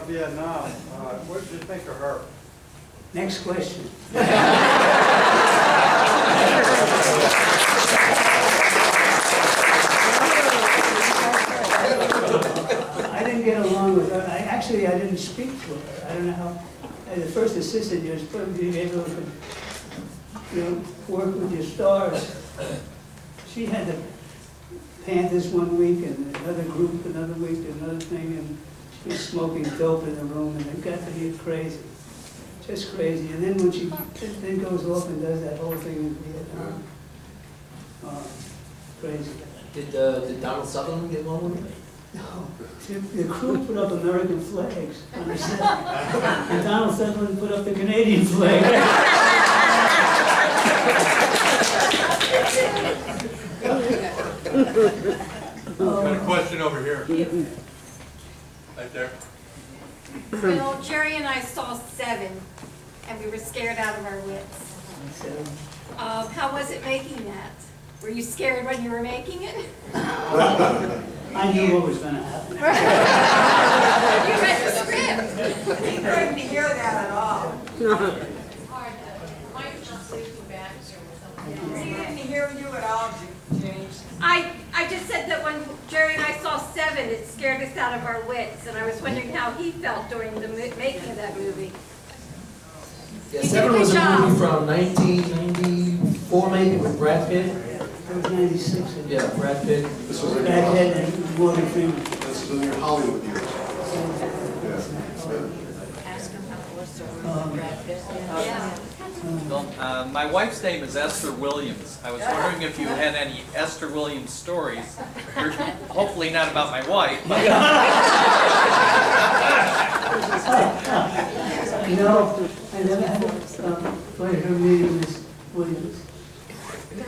Vietnam, what did you think of her? Next question. I didn't get along with her. Actually, I didn't speak to her. I don't know how. The first assistant, you're supposed to be able to work with your stars. She had the Panthers one week and another group another week, another thing, and she was smoking dope in the room, and it got to be crazy. Just crazy. And then when she then goes off and does that whole thing in Vietnam, crazy. Did Donald Sutherland get along with it? No. The crew put up American flags on the set. And Donald Sutherland put up the Canadian flag. Got a question over here. Right there. Bill, Jerry and I saw Seven, and we were scared out of our wits. How was it making that? Were you scared when you were making it? I knew what was going to happen. You read the script. He couldn't hear that at all. He didn't hear you at all, James. I just said that when Jerry and I saw Seven, it scared us out of our wits, and I was wondering how he felt during the making of that movie. Yeah, Seven was a movie from 1994 maybe with Brad Pitt. It was 96. Yeah, Brad Pitt. This was in Brad Pitt and Morgan Freeman. This is in your Hollywood years. Ask him how close they were to Brad Pitt. Well, my wife's name is Esther Williams. I was wondering if you had any Esther Williams stories. Hopefully not about my wife. But I never had a pleasure meeting Miss Williams.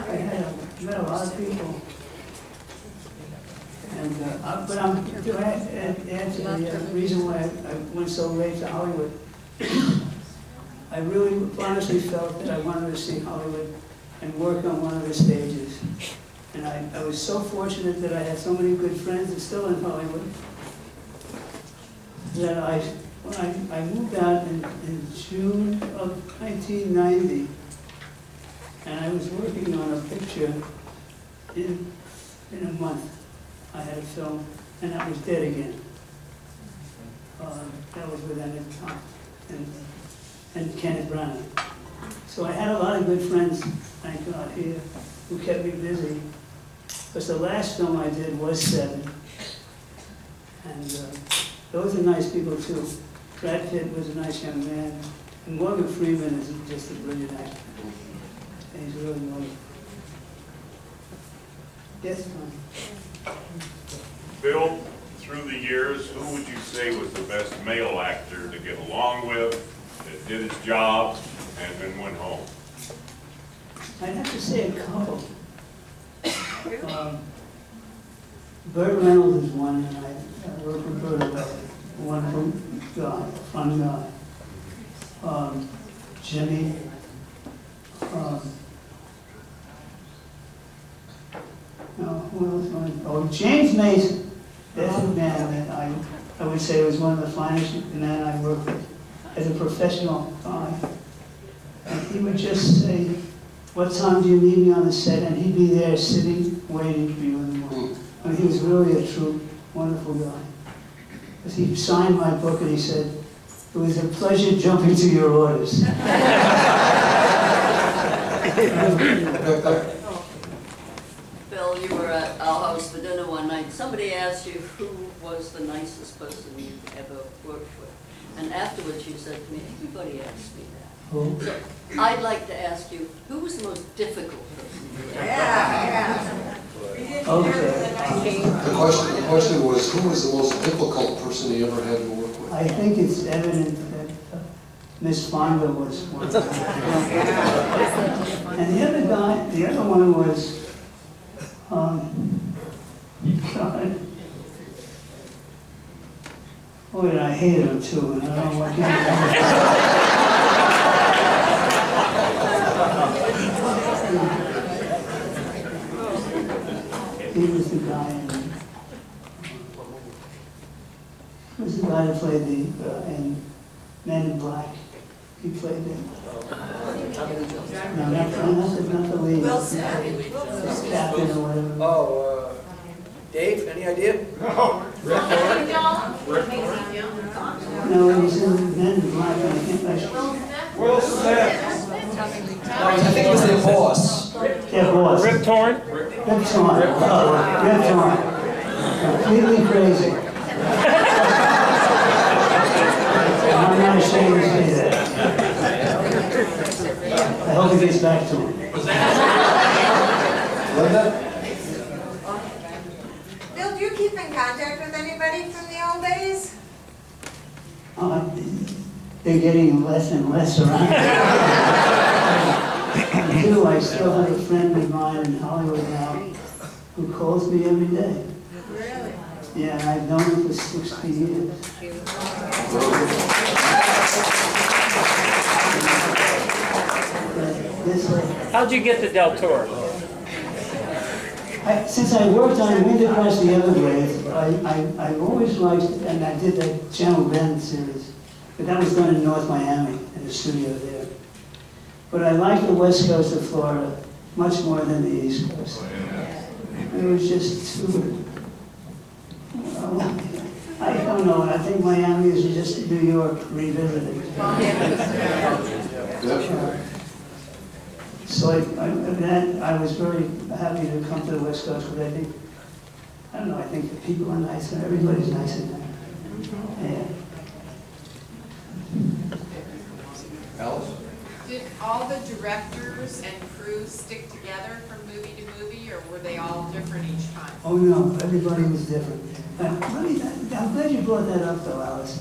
I met a lot of people. And, but to answer the reason why I went so late to Hollywood, I really honestly felt that I wanted to see Hollywood and work on one of the stages. And I was so fortunate that I had so many good friends that still in Hollywood that when I moved out in June of 1990, and I was working on a picture in a month. I had a film, and that was Dead Again. That was with Emmett Thompson and Kenneth Branagh. So I had a lot of good friends, thank God, here, who kept me busy. Because the last film I did was Seven. And those are nice people too. Brad Pitt was a nice young man. And Morgan Freeman is just a brilliant actor. And he's really wonderful. Yes, Tom? Bill, through the years, who would you say was the best male actor to get along with, that did his job, and then went home? I'd have to say a couple. Burt Reynolds is one, and I worked with Burt, a wonderful guy, fun guy. Jimmy. Who else? Oh, James Mason. That's a man that I would say he was one of the finest men I worked with as a professional guy. And he would just say, "What time do you need me on the set?" And he'd be there sitting, waiting for you in the morning. I mean, he was really a true, wonderful guy. Because he signed my book and he said, "It was a pleasure jumping to your orders." Bill, you were at our house for dinner one night. Somebody asked you who was the nicest person you've ever worked with. And afterwards you said to me, everybody asked me that. Who? So I'd like to ask you, who was the most difficult person? Okay. The question was, who was the most difficult person you ever had to work with? I think it's evident that Miss Fonda was one. And the other one was, God. Boy, I hated him too, and I don't know what he He was the guy that played in Men in Black. He played the... No, not the lead. Will Smith. Captain or whatever. Oh, Dave, any idea? No, he's in Men in Black. I can't Will Smith. I think it was their boss. Their boss. Rip Torn. Rip Torn. Rip Torn. Completely crazy. I'm not ashamed to say that. I hope he gets back to him. Bill, do you keep in contact with anybody from the old days? They're getting less and less around. I still have a friend of mine in Hollywood now who calls me every day. Really? Yeah, and I've known him for 60 years. How'd you get to Del Toro? Since I worked on Wind Across the Everglades, I've always liked, and I did the Channel Ben series, but that was done in North Miami, in the studio there. But I like the west coast of Florida much more than the east coast. It was just too, I don't know, I think Miami is just New York revisited. So I was very happy to come to the west coast, but I don't know, I think the people are nice and everybody's nice in there. Yeah. Alice? Did all the directors and crews stick together from movie to movie, or were they all different each time? Oh no, everybody was different. I'm glad you brought that up though, Alice.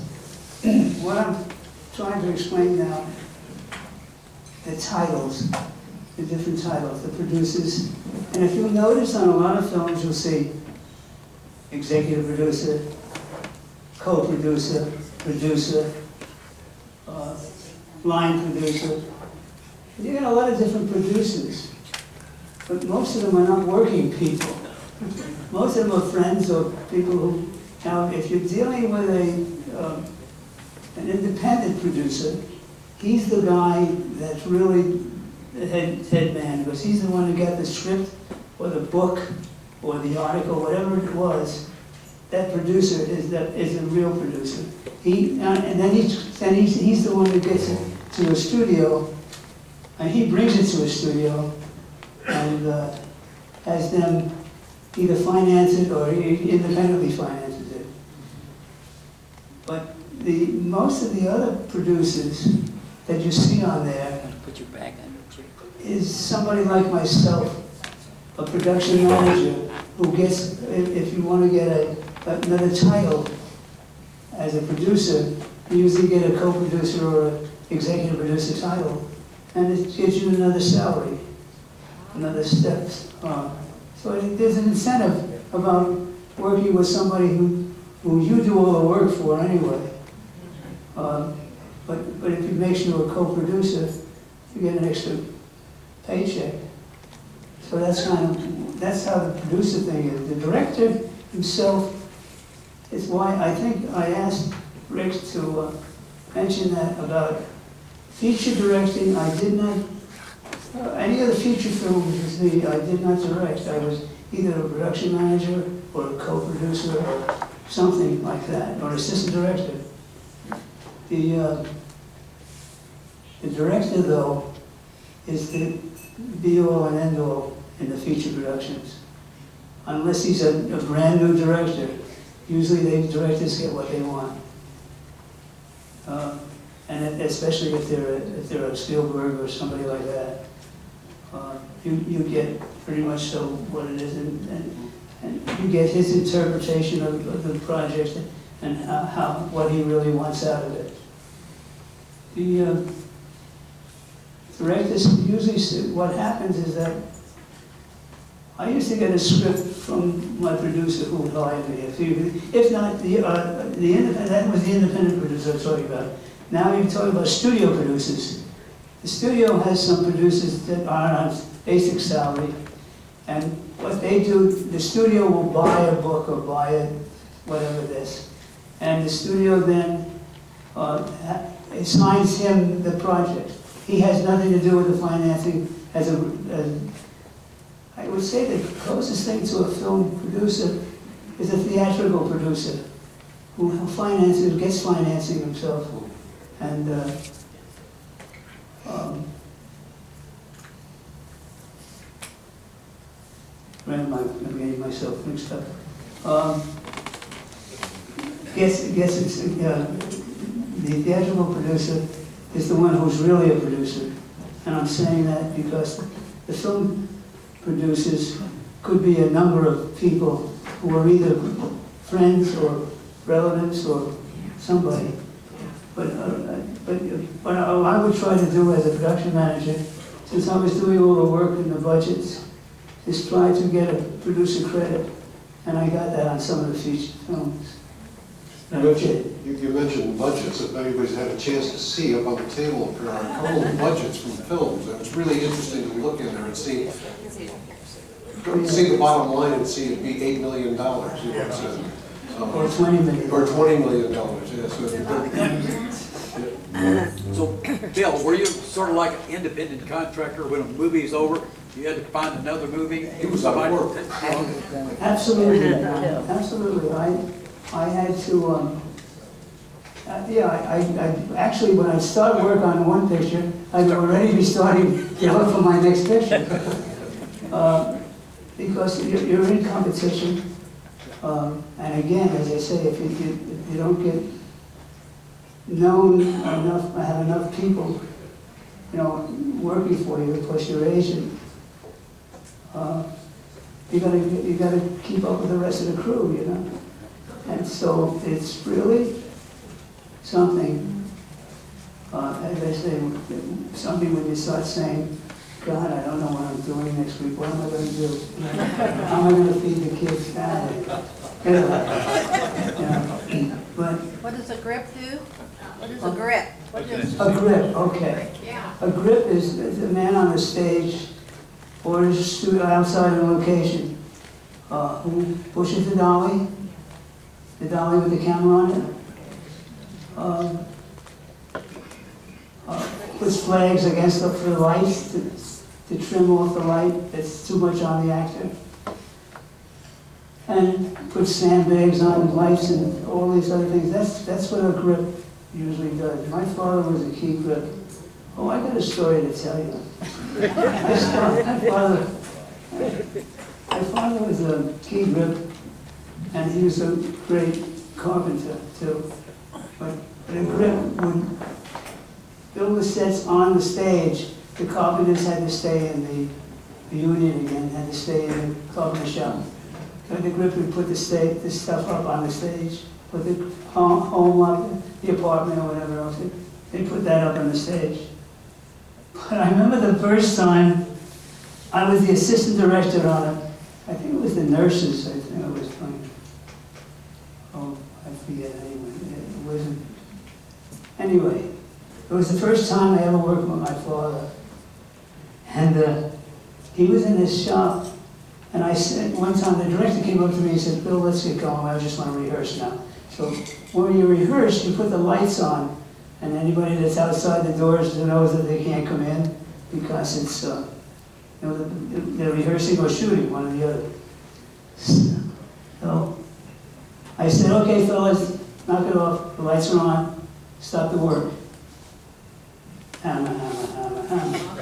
What I'm trying to explain now, the titles, the different titles, the producers. And if you'll notice on a lot of films, you'll see executive producer, co-producer, producer, line producer. You got a lot of different producers, but most of them are not working people. Most of them are friends or people who, now if you're dealing with an independent producer, he's the guy that's really the head man, because he's the one who got the script or the book or the article, whatever it was. That producer is the real producer. And then he's the one who gets it to a studio, and he brings it to a studio and has them either finance it or independently finances it. But most of the other producers that you see on there Put your back on the chair. is somebody like myself, a production manager, who gets, if you want to get another title as a producer, you usually get a co-producer or an executive producer title, and it gives you another salary, another steps. So there's an incentive about working with somebody who you do all the work for anyway. But if it makes you a co-producer, you get an extra paycheck. So that's how the producer thing is. The director himself it's why I think I asked Rick to mention that about feature directing. I did not, any of the feature films you see, I did not direct. I was either a production manager or a co-producer or something like that, or assistant director. The director, though, is the be-all and end-all in the feature productions. Unless he's a brand new director, usually the directors get what they want. And especially if they're a Spielberg or somebody like that, you get pretty much so what it is, and you get his interpretation of the project and what he really wants out of it. The directors usually, what happens is that I used to get a script from my producer who would hire me. If not, that was the independent producer I was talking about. Now you're talking about studio producers. The studio has some producers that are on basic salary, and what they do, the studio will buy a book or buy a whatever it is, and the studio then assigns him the project. He has nothing to do with the financing. I would say the closest thing to a film producer is a theatrical producer who gets financing himself. And I'm getting myself mixed up. The theatrical producer is the one who's really a producer. And I'm saying that because the film producers could be a number of people who are either friends or relatives or somebody. But what I would try to do as a production manager, since I was doing all the work in the budgets, is try to get a producer credit. And I got that on some of the feature films. You mentioned budgets. If anybody's had a chance to see up on the table, there are a couple of budgets from films. And it's really interesting to look in there and see the bottom line and see it be $8 million. You know, or $20 million. Or $20 million, yes. So, Bill, were you sort of like an independent contractor when a movie is over? You had to find another movie? It was out of work. Absolutely. Absolutely. I had to, I actually, when I started work on one picture, I'd already be starting to look for my next picture. Because you're in competition. And again, as I say, if you don't get known enough, have enough people, you know, working for you, plus your agent, you gotta keep up with the rest of the crew, you know. And so it's really something, as I say, something when you start saying, God, I don't know what I'm doing next week. What am I going to do? How am I going to feed the kids' family? But what does a grip do? What is a grip? A grip, okay. Yeah. A grip is a man on the stage or a studio outside a location who pushes the dolly with the camera on it, puts flags against the lights to trim off the light that's too much on the actor, and puts sandbags on lights and all these other things. That's what a grip usually does. My father was a key grip. Oh, I got a story to tell you. My father was a key grip, and he was a great carpenter too. But a grip would build the sets on the stage. The carpenters had to stay in the union again, had to stay in the carpenter shop. And the grip would put the stuff up on the stage, put the home up, the apartment or whatever else. They put that up on the stage. But I remember the first time I was the assistant director on it. I think it was the Nurses, I think I was doing. Oh, I forget anyway. It wasn't. Anyway, it was the first time I ever worked with my father. And he was in his shop, And I said, one time the director came up to me and said, Bill, let's get going, I just want to rehearse now. So when you rehearse, you put the lights on, and anybody that's outside the doors knows that they can't come in, because it's, you know, they're rehearsing or shooting, one or the other. So I said, okay, fellas, knock it off, the lights are on, stop the work. Hammer, hammer, hammer, hammer.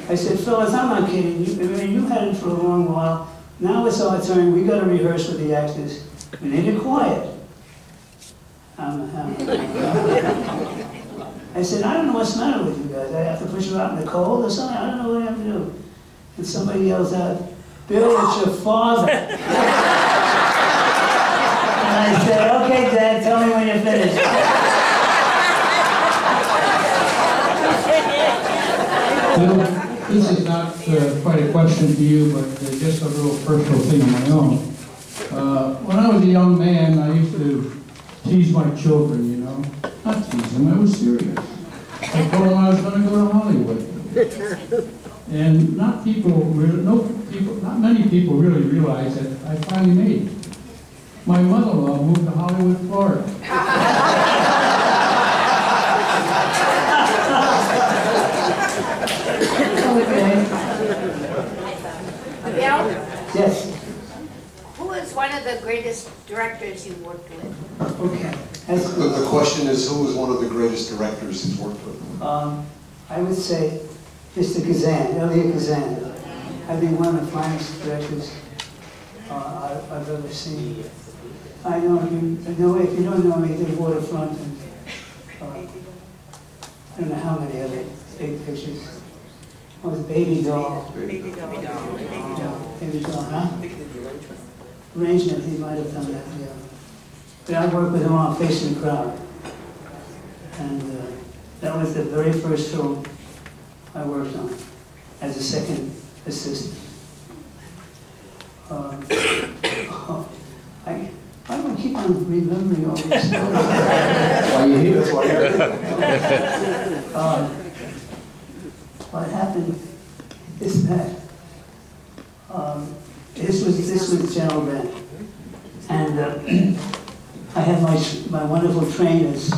I said, fellas, I'm not kidding you. I mean, you had it for a long while. Now it's our turn. We got to rehearse with the actors. We need it quiet. Hammer, hammer, hammer. I said, I don't know what's the matter with you guys. I have to push you out in the cold or something? I don't know what I have to do. And somebody yells out, Bill, it's your father. And I said, okay, Dad, tell me when you're finished. Bill, this is not quite a question to you, but just a little personal thing of my own. When I was a young man, I used to tease my children, you know. Not tease them, I was serious. I told them I was going to go to Hollywood. And not many people really realize that I finally made it. My mother-in-law moved to Hollywood, Florida. Bill? Yes. Who is one of the greatest directors you worked with? Okay. The question is, who is one of the greatest directors he's worked with? I would say Mr. Kazan, Elliot Kazan. I think one of the finest directors I've ever seen. I know if you don't know me, he did Waterfront and I don't know how many other big pictures. Oh, it was Baby Doll. Baby Doll, huh? Arrangement, he might have done that, yeah. But I worked with him on Facing the Crowd. And that was the very first film I worked on as a second assistant. I don't keep on remembering all these stories. That's why you're here. That's why you're here. What happened is that this was General Ben, and I had my wonderful trainers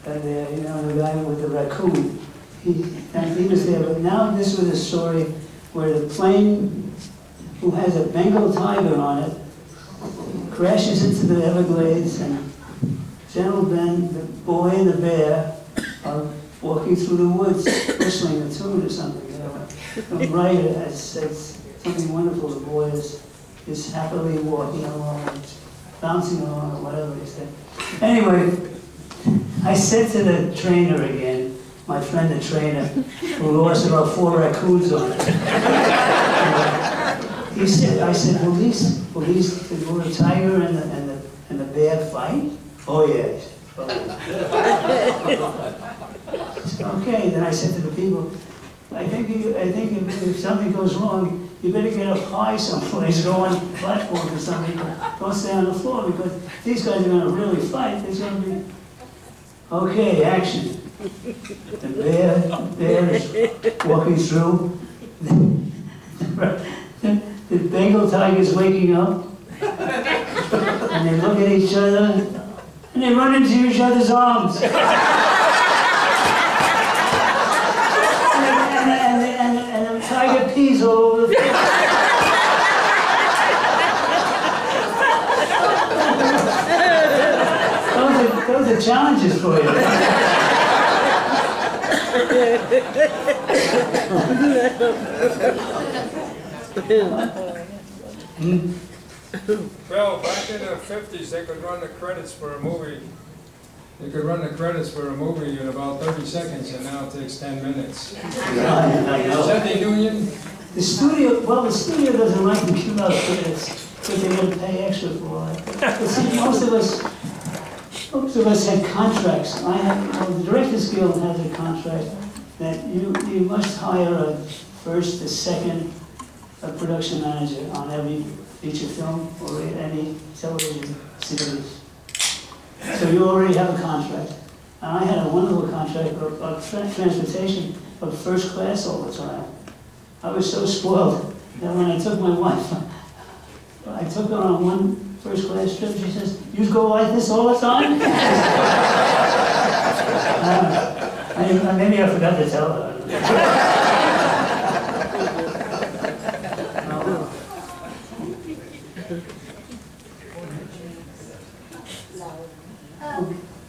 there. You know, the guy with the raccoon. He was there, but now this was a story where the plane, who has a Bengal tiger on it, crashes into the Everglades, and General Ben, the boy and the bear, are walking through the woods, whistling a tune or something. You know, the writer has said something wonderful. The boy is happily walking along, bouncing along, or whatever he said. Anyway, I said to the trainer again, my friend the trainer, who lost about 4 raccoons on it. I said, will the tiger and the bear fight? Oh yes. Okay, then I said to the people, I think if something goes wrong, you better get up high someplace, go on platforms or something. Don't stay on the floor, because these guys are going to really fight. There's going to be, okay, action. The bear is walking through. The Bengal tiger is waking up. And they look at each other, and they run into each other's arms. And the tiger pees all over the place. Those are challenges for you. Well, back in the 50s, they could run the credits for a movie. They could run the credits for a movie in about 30 seconds, and now it takes 10 minutes. Is that the union? The studio doesn't like to give out credits, but they're going to pay extra for it. But see, most of us had contracts. The Directors Guild has a contract that you must hire a first, a second, a production manager on every feature film or any television series. So you already have a contract. And I had a wonderful contract of transportation of first class all the time. I was so spoiled. Then when I took my wife, I took her on one first-class trip, she says, "You go like this all the time?" Maybe I forgot to tell her.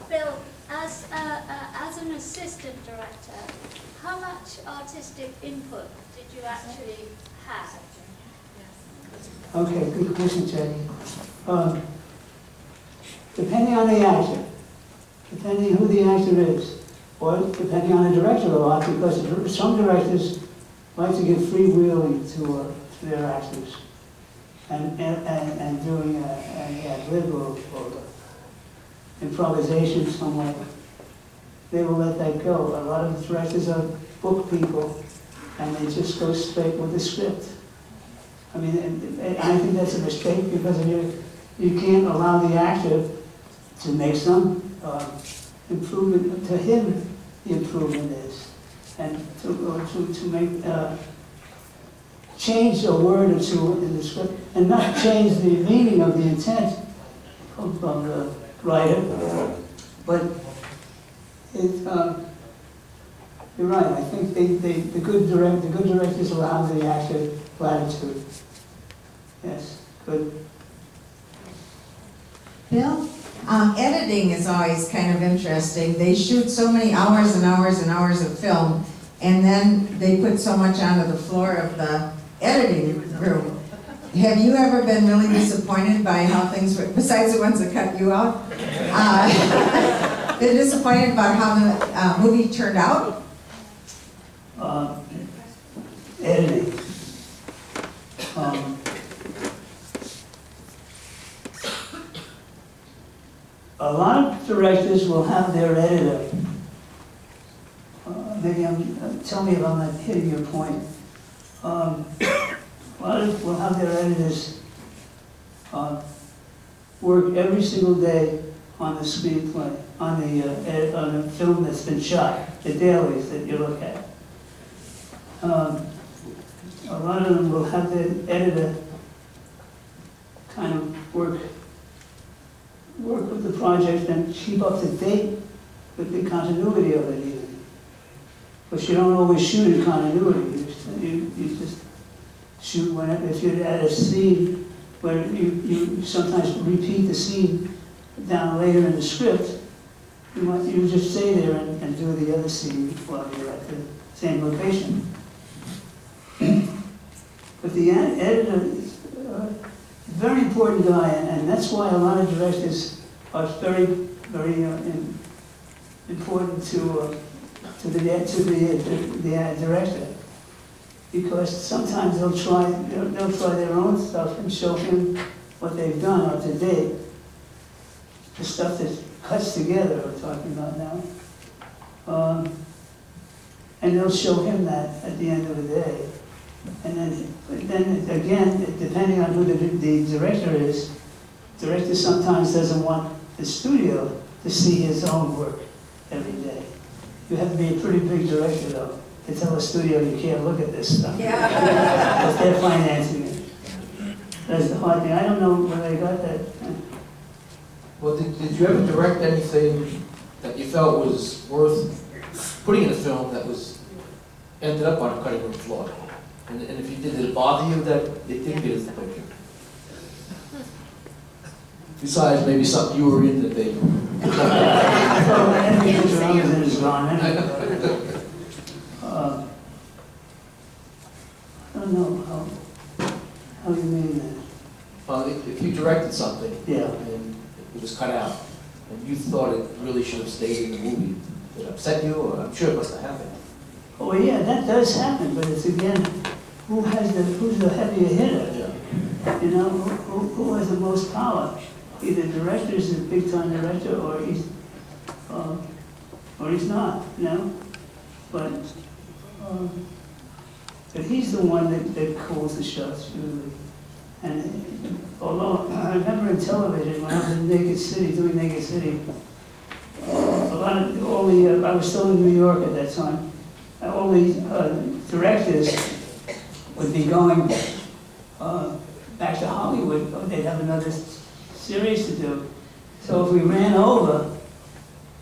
Bill, as an assistant director, how much artistic input did you actually have? Okay, good question, Jackie. Depending on the actor, depending who the actor is, or depending on the director a lot, because some directors like to give free wheeling to their actors, and doing an ad lib or improvisation somewhere. They will let that go. A lot of directors are book people, and they just go straight with the script. I mean, and I think that's a mistake, because you can't allow the actor to make some improvement. To him, the improvement is, and to make change a word or two in the script, and not change the meaning of the intent of the writer. But you're right. I think the good directors allow the actor latitude. Yes, good. Bill, editing is always kind of interesting. They shoot so many hours and hours and hours of film, and then they put so much onto the floor of the editing room. Have you ever been really disappointed by how things were, besides the ones that cut you out? Been disappointed about how the movie turned out? Editing. A lot of directors will have their editor. Tell me if I'm not hitting your point. A lot of will have their editors work every single day on the screenplay, on the film that's been shot, the dailies that you look at. A lot of them will have the editor kind of work with the project and keep up to date with the continuity of it even. But you don't always shoot in continuity. You just shoot whenever, if you're at a scene where you sometimes repeat the scene down later in the script, you just stay there and do the other scene while you're at the same location. But the editor is a very important guy, and that's why a lot of directors are very, very important to the director, because sometimes they'll try their own stuff and show him what they've done up to date, the stuff that cuts together we're talking about now, and they'll show him that at the end of the day. And then again, depending on who the director is, the director sometimes doesn't want the studio to see his own work every day. You have to be a pretty big director, though, to tell a studio you can't look at this stuff. Yeah. Because they're financing it. That's the hard thing. I don't know where they got that. Well, did you ever direct anything that you felt was worth putting in a film that ended up on a cutting room floor? And if you did it bother you that it didn't get in the picture? Besides maybe something you were in that they... Any picture I was in is gone. I don't know how you mean that. If you directed something, yeah, and it was cut out, and you thought it really should have stayed in the movie, did it upset you? Or I'm sure it must have happened. Oh yeah, that does happen, but it's again, who's the heavier hitter? Yeah. You know, who has the most power? Either the director is a big-time director, or he's not. You know, but he's the one that calls the shots usually. And although I remember in television when I was in Naked City, doing Naked City, I was still in New York at that time. All the directors would be going back to Hollywood, they'd have another series to do. So if we ran over,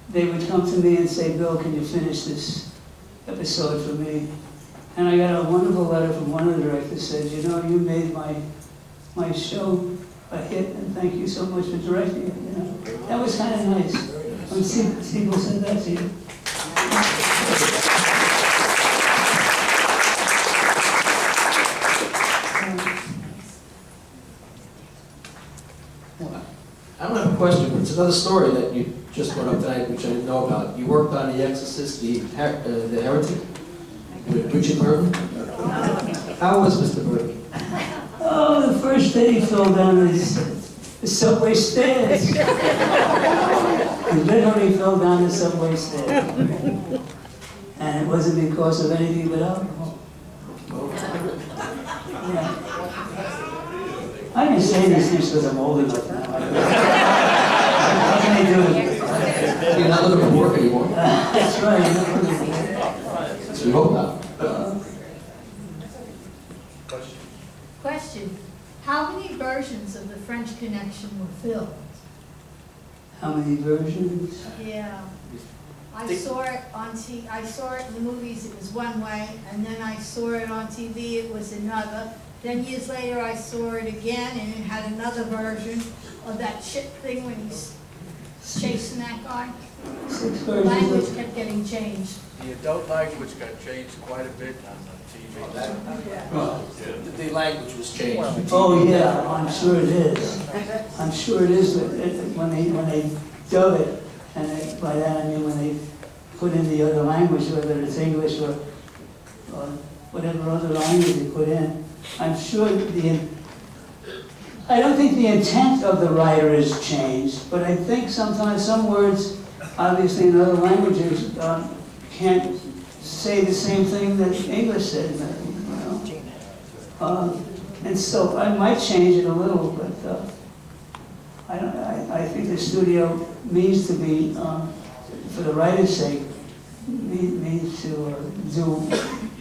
they would come to me and say, Bill, can you finish this episode for me? And I got a wonderful letter from one of the directors that said, you know, you made my show a hit, and thank you so much for directing it, you know. That was kind of nice. When people said that to you. I don't have a question, but it's another story that you just brought up tonight, which I didn't know about. You worked on The Exorcist, The Heretic, with Richard Burton. How was Mr. Burton? Oh, the first day he fell down the subway stairs. He literally fell down the subway stairs. And it wasn't because of anything but alcohol. Yeah. I can say these things because I'm old enough now. How can I do it? You're not looking for work anymore. That's right. So we hope not. Question. How many versions of The French Connection were filmed? How many versions? Yeah. I saw it I saw it in the movies, it was one way, and then I saw it on TV, it was another. Then years later, I saw it again, and it had another version of that shit thing when he's chasing that guy. The language kept getting changed. The adult language got changed quite a bit on the TV. The language was changed. Oh yeah, I'm sure it is. I'm sure it is when they dub it, and by that I mean when they put in the other language, whether it's English or whatever other language they put in. I'm sure I don't think the intent of the writer has changed, but I think sometimes some words, obviously in other languages, can't say the same thing that English says. You know? And so I might change it a little, but I think the studio means to be, for the writer's sake, means to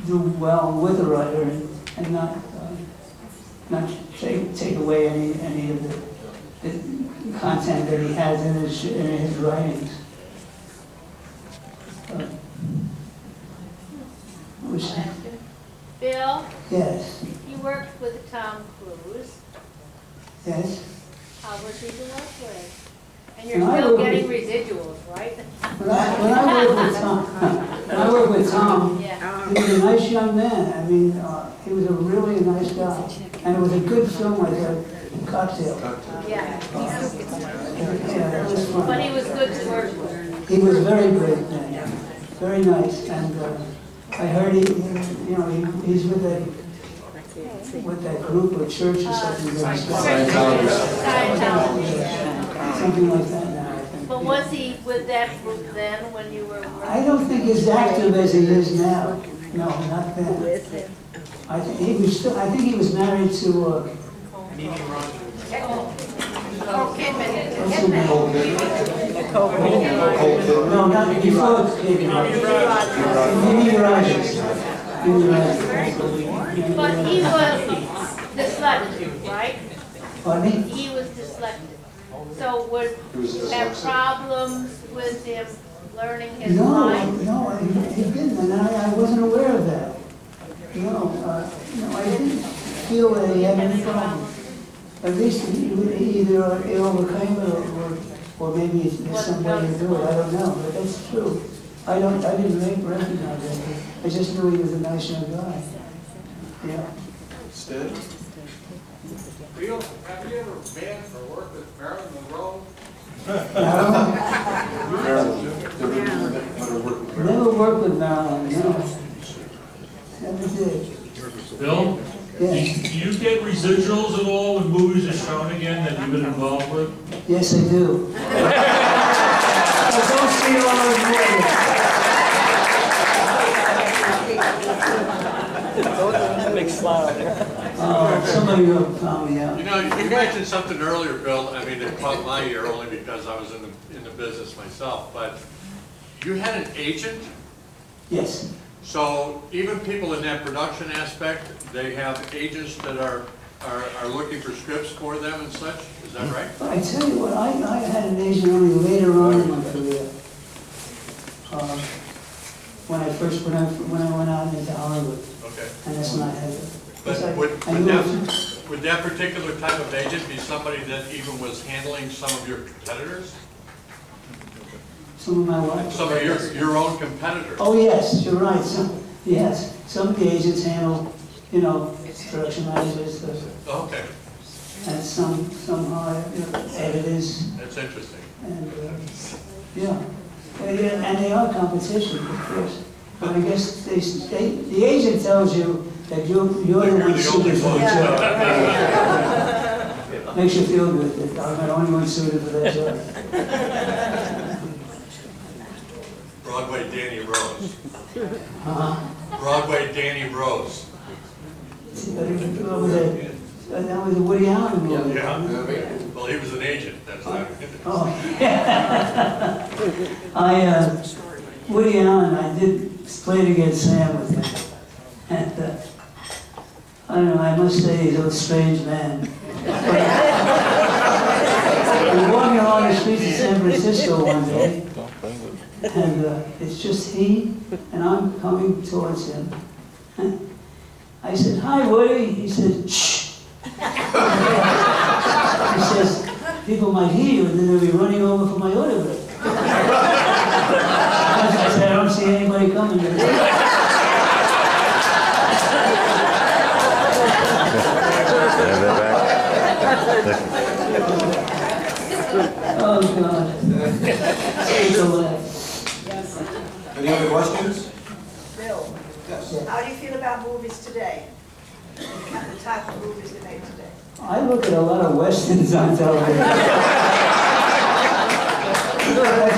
do well with the writer and not take away any of the content that he has in his writings. Bill? Yes. You worked with Tom Cruise. Yes. How was he to work with? And you're When I still work getting with- residuals, right? When I worked with Tom, Yeah. he was a nice young man. I mean, he was a really nice guy. And it was a good film, like a cocktail. Yeah. Yeah, it was fun. But he was good to work with. He was very great man, very nice. And I heard he's with that group or church or something. Scientology. Something like that now, I think. But was he with that group then when you were working? I don't think he's active as he is now. No, not then. I think he was married to. No, not before Mimi Rogers. But he was dyslexic, right? Pardon me? He was dyslexic. So would have problems with him learning his lines? No, he didn't, and I wasn't aware of that. No, I didn't feel that he had any problem. At least he either overcame it or maybe there's some way to do it. I don't know, but that's true. I didn't recognize that. I just knew he was a nice young guy. Yeah. Stan? Bill, have you ever been or worked with Marilyn Monroe? Never worked with Marilyn, no. Never did. Bill? Yes. Do you get residuals at all when movies are shown again that you've been involved with? Yes, I do. I don't see all those movies. Big smile. Somebody will call me out. You know, you mentioned something earlier, Bill. I mean, it caught my ear only because I was in the business myself. But you had an agent? Yes. So even people in that production aspect, they have agents that are looking for scripts for them and such, is that right? But I tell you what, I had an agent only later on in my career. When I first went out into Hollywood. Okay. And that's when I had it. But would that particular type of agent be somebody that even was handling some of your competitors? Some of my what? Some of your own competitors? Oh, yes, you're right. Yes, some of the agents handle, you know, production managers. Okay. And some hire, you know, editors. That's interesting. And, yeah. And they are competition, of course. But I guess the agent tells you that you're the one suited for the job. Makes you feel good that I'm the only one suited for that job. Broadway Danny Rose. Uh-huh. Broadway Danny Rose. That was a Woody Allen movie. Yeah. Well, he was an agent. That's not. Oh, yeah. Woody Allen, I did play against Sam with him. And I don't know, I must say he's a strange man. We're walking along the streets of San Francisco one day, and it's just he, and I'm coming towards him. I said, "Hi, Woody." He said, "Shh." He says, "People might hear you, and then they'll be running over for my autograph." I said, "I don't see anybody coming here." Oh, God. Any other questions? Bill, Yes. how do you feel about movies today? The type of movies they make today? I look at a lot of westerns on television. That's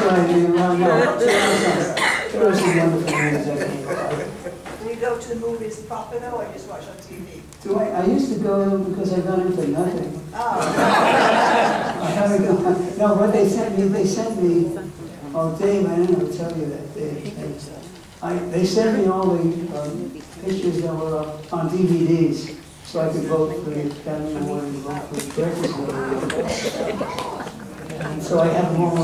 what I do. There are some wonderful movies I think about. Do you go to the movies proper though, or just watch on TV? I used to go because I got into nothing. Oh. I haven't gone. No, what they sent me, oh, Dave, I didn't tell you that, Dave. They sent me all the pictures that were on DVDs, so I could vote for the Academy Award and vote for the Breakfast Club. And so I have them all.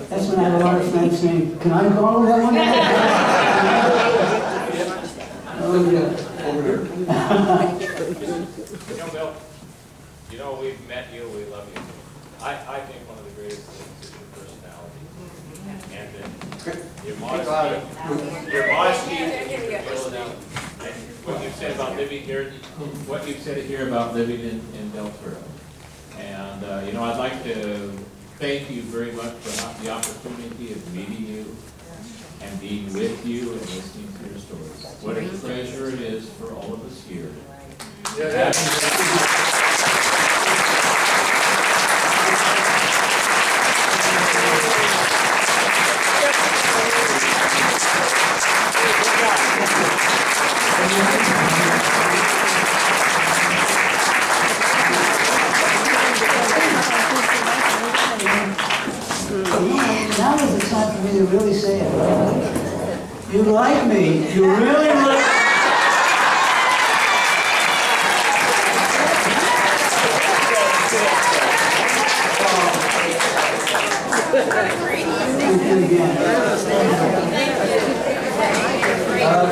That's when I had a lot of friends saying, "Can I call that one?" Oh, yeah. Over here. Bill, we've met you, we love you. I think one of the greatest things is your personality. And your modesty, your ability, and what you've said about living in Del Toro. And, I'd like to thank you very much for the opportunity of meeting you and being with you and listening to your stories. What a treasure it is for all of us here. Now is the time for me to really say it. You like me. You really like me.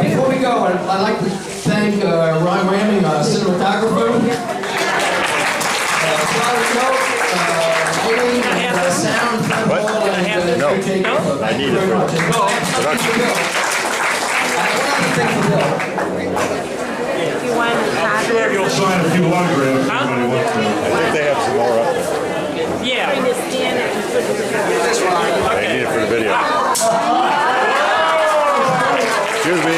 Before we go, I'd like to thank Ron Ramming, cinematographer, sound, No, I need it for production. Sure, you'll sign a few autographs if anybody wants to. I think they have some more up there. Yeah. I need it for the video. Excuse me.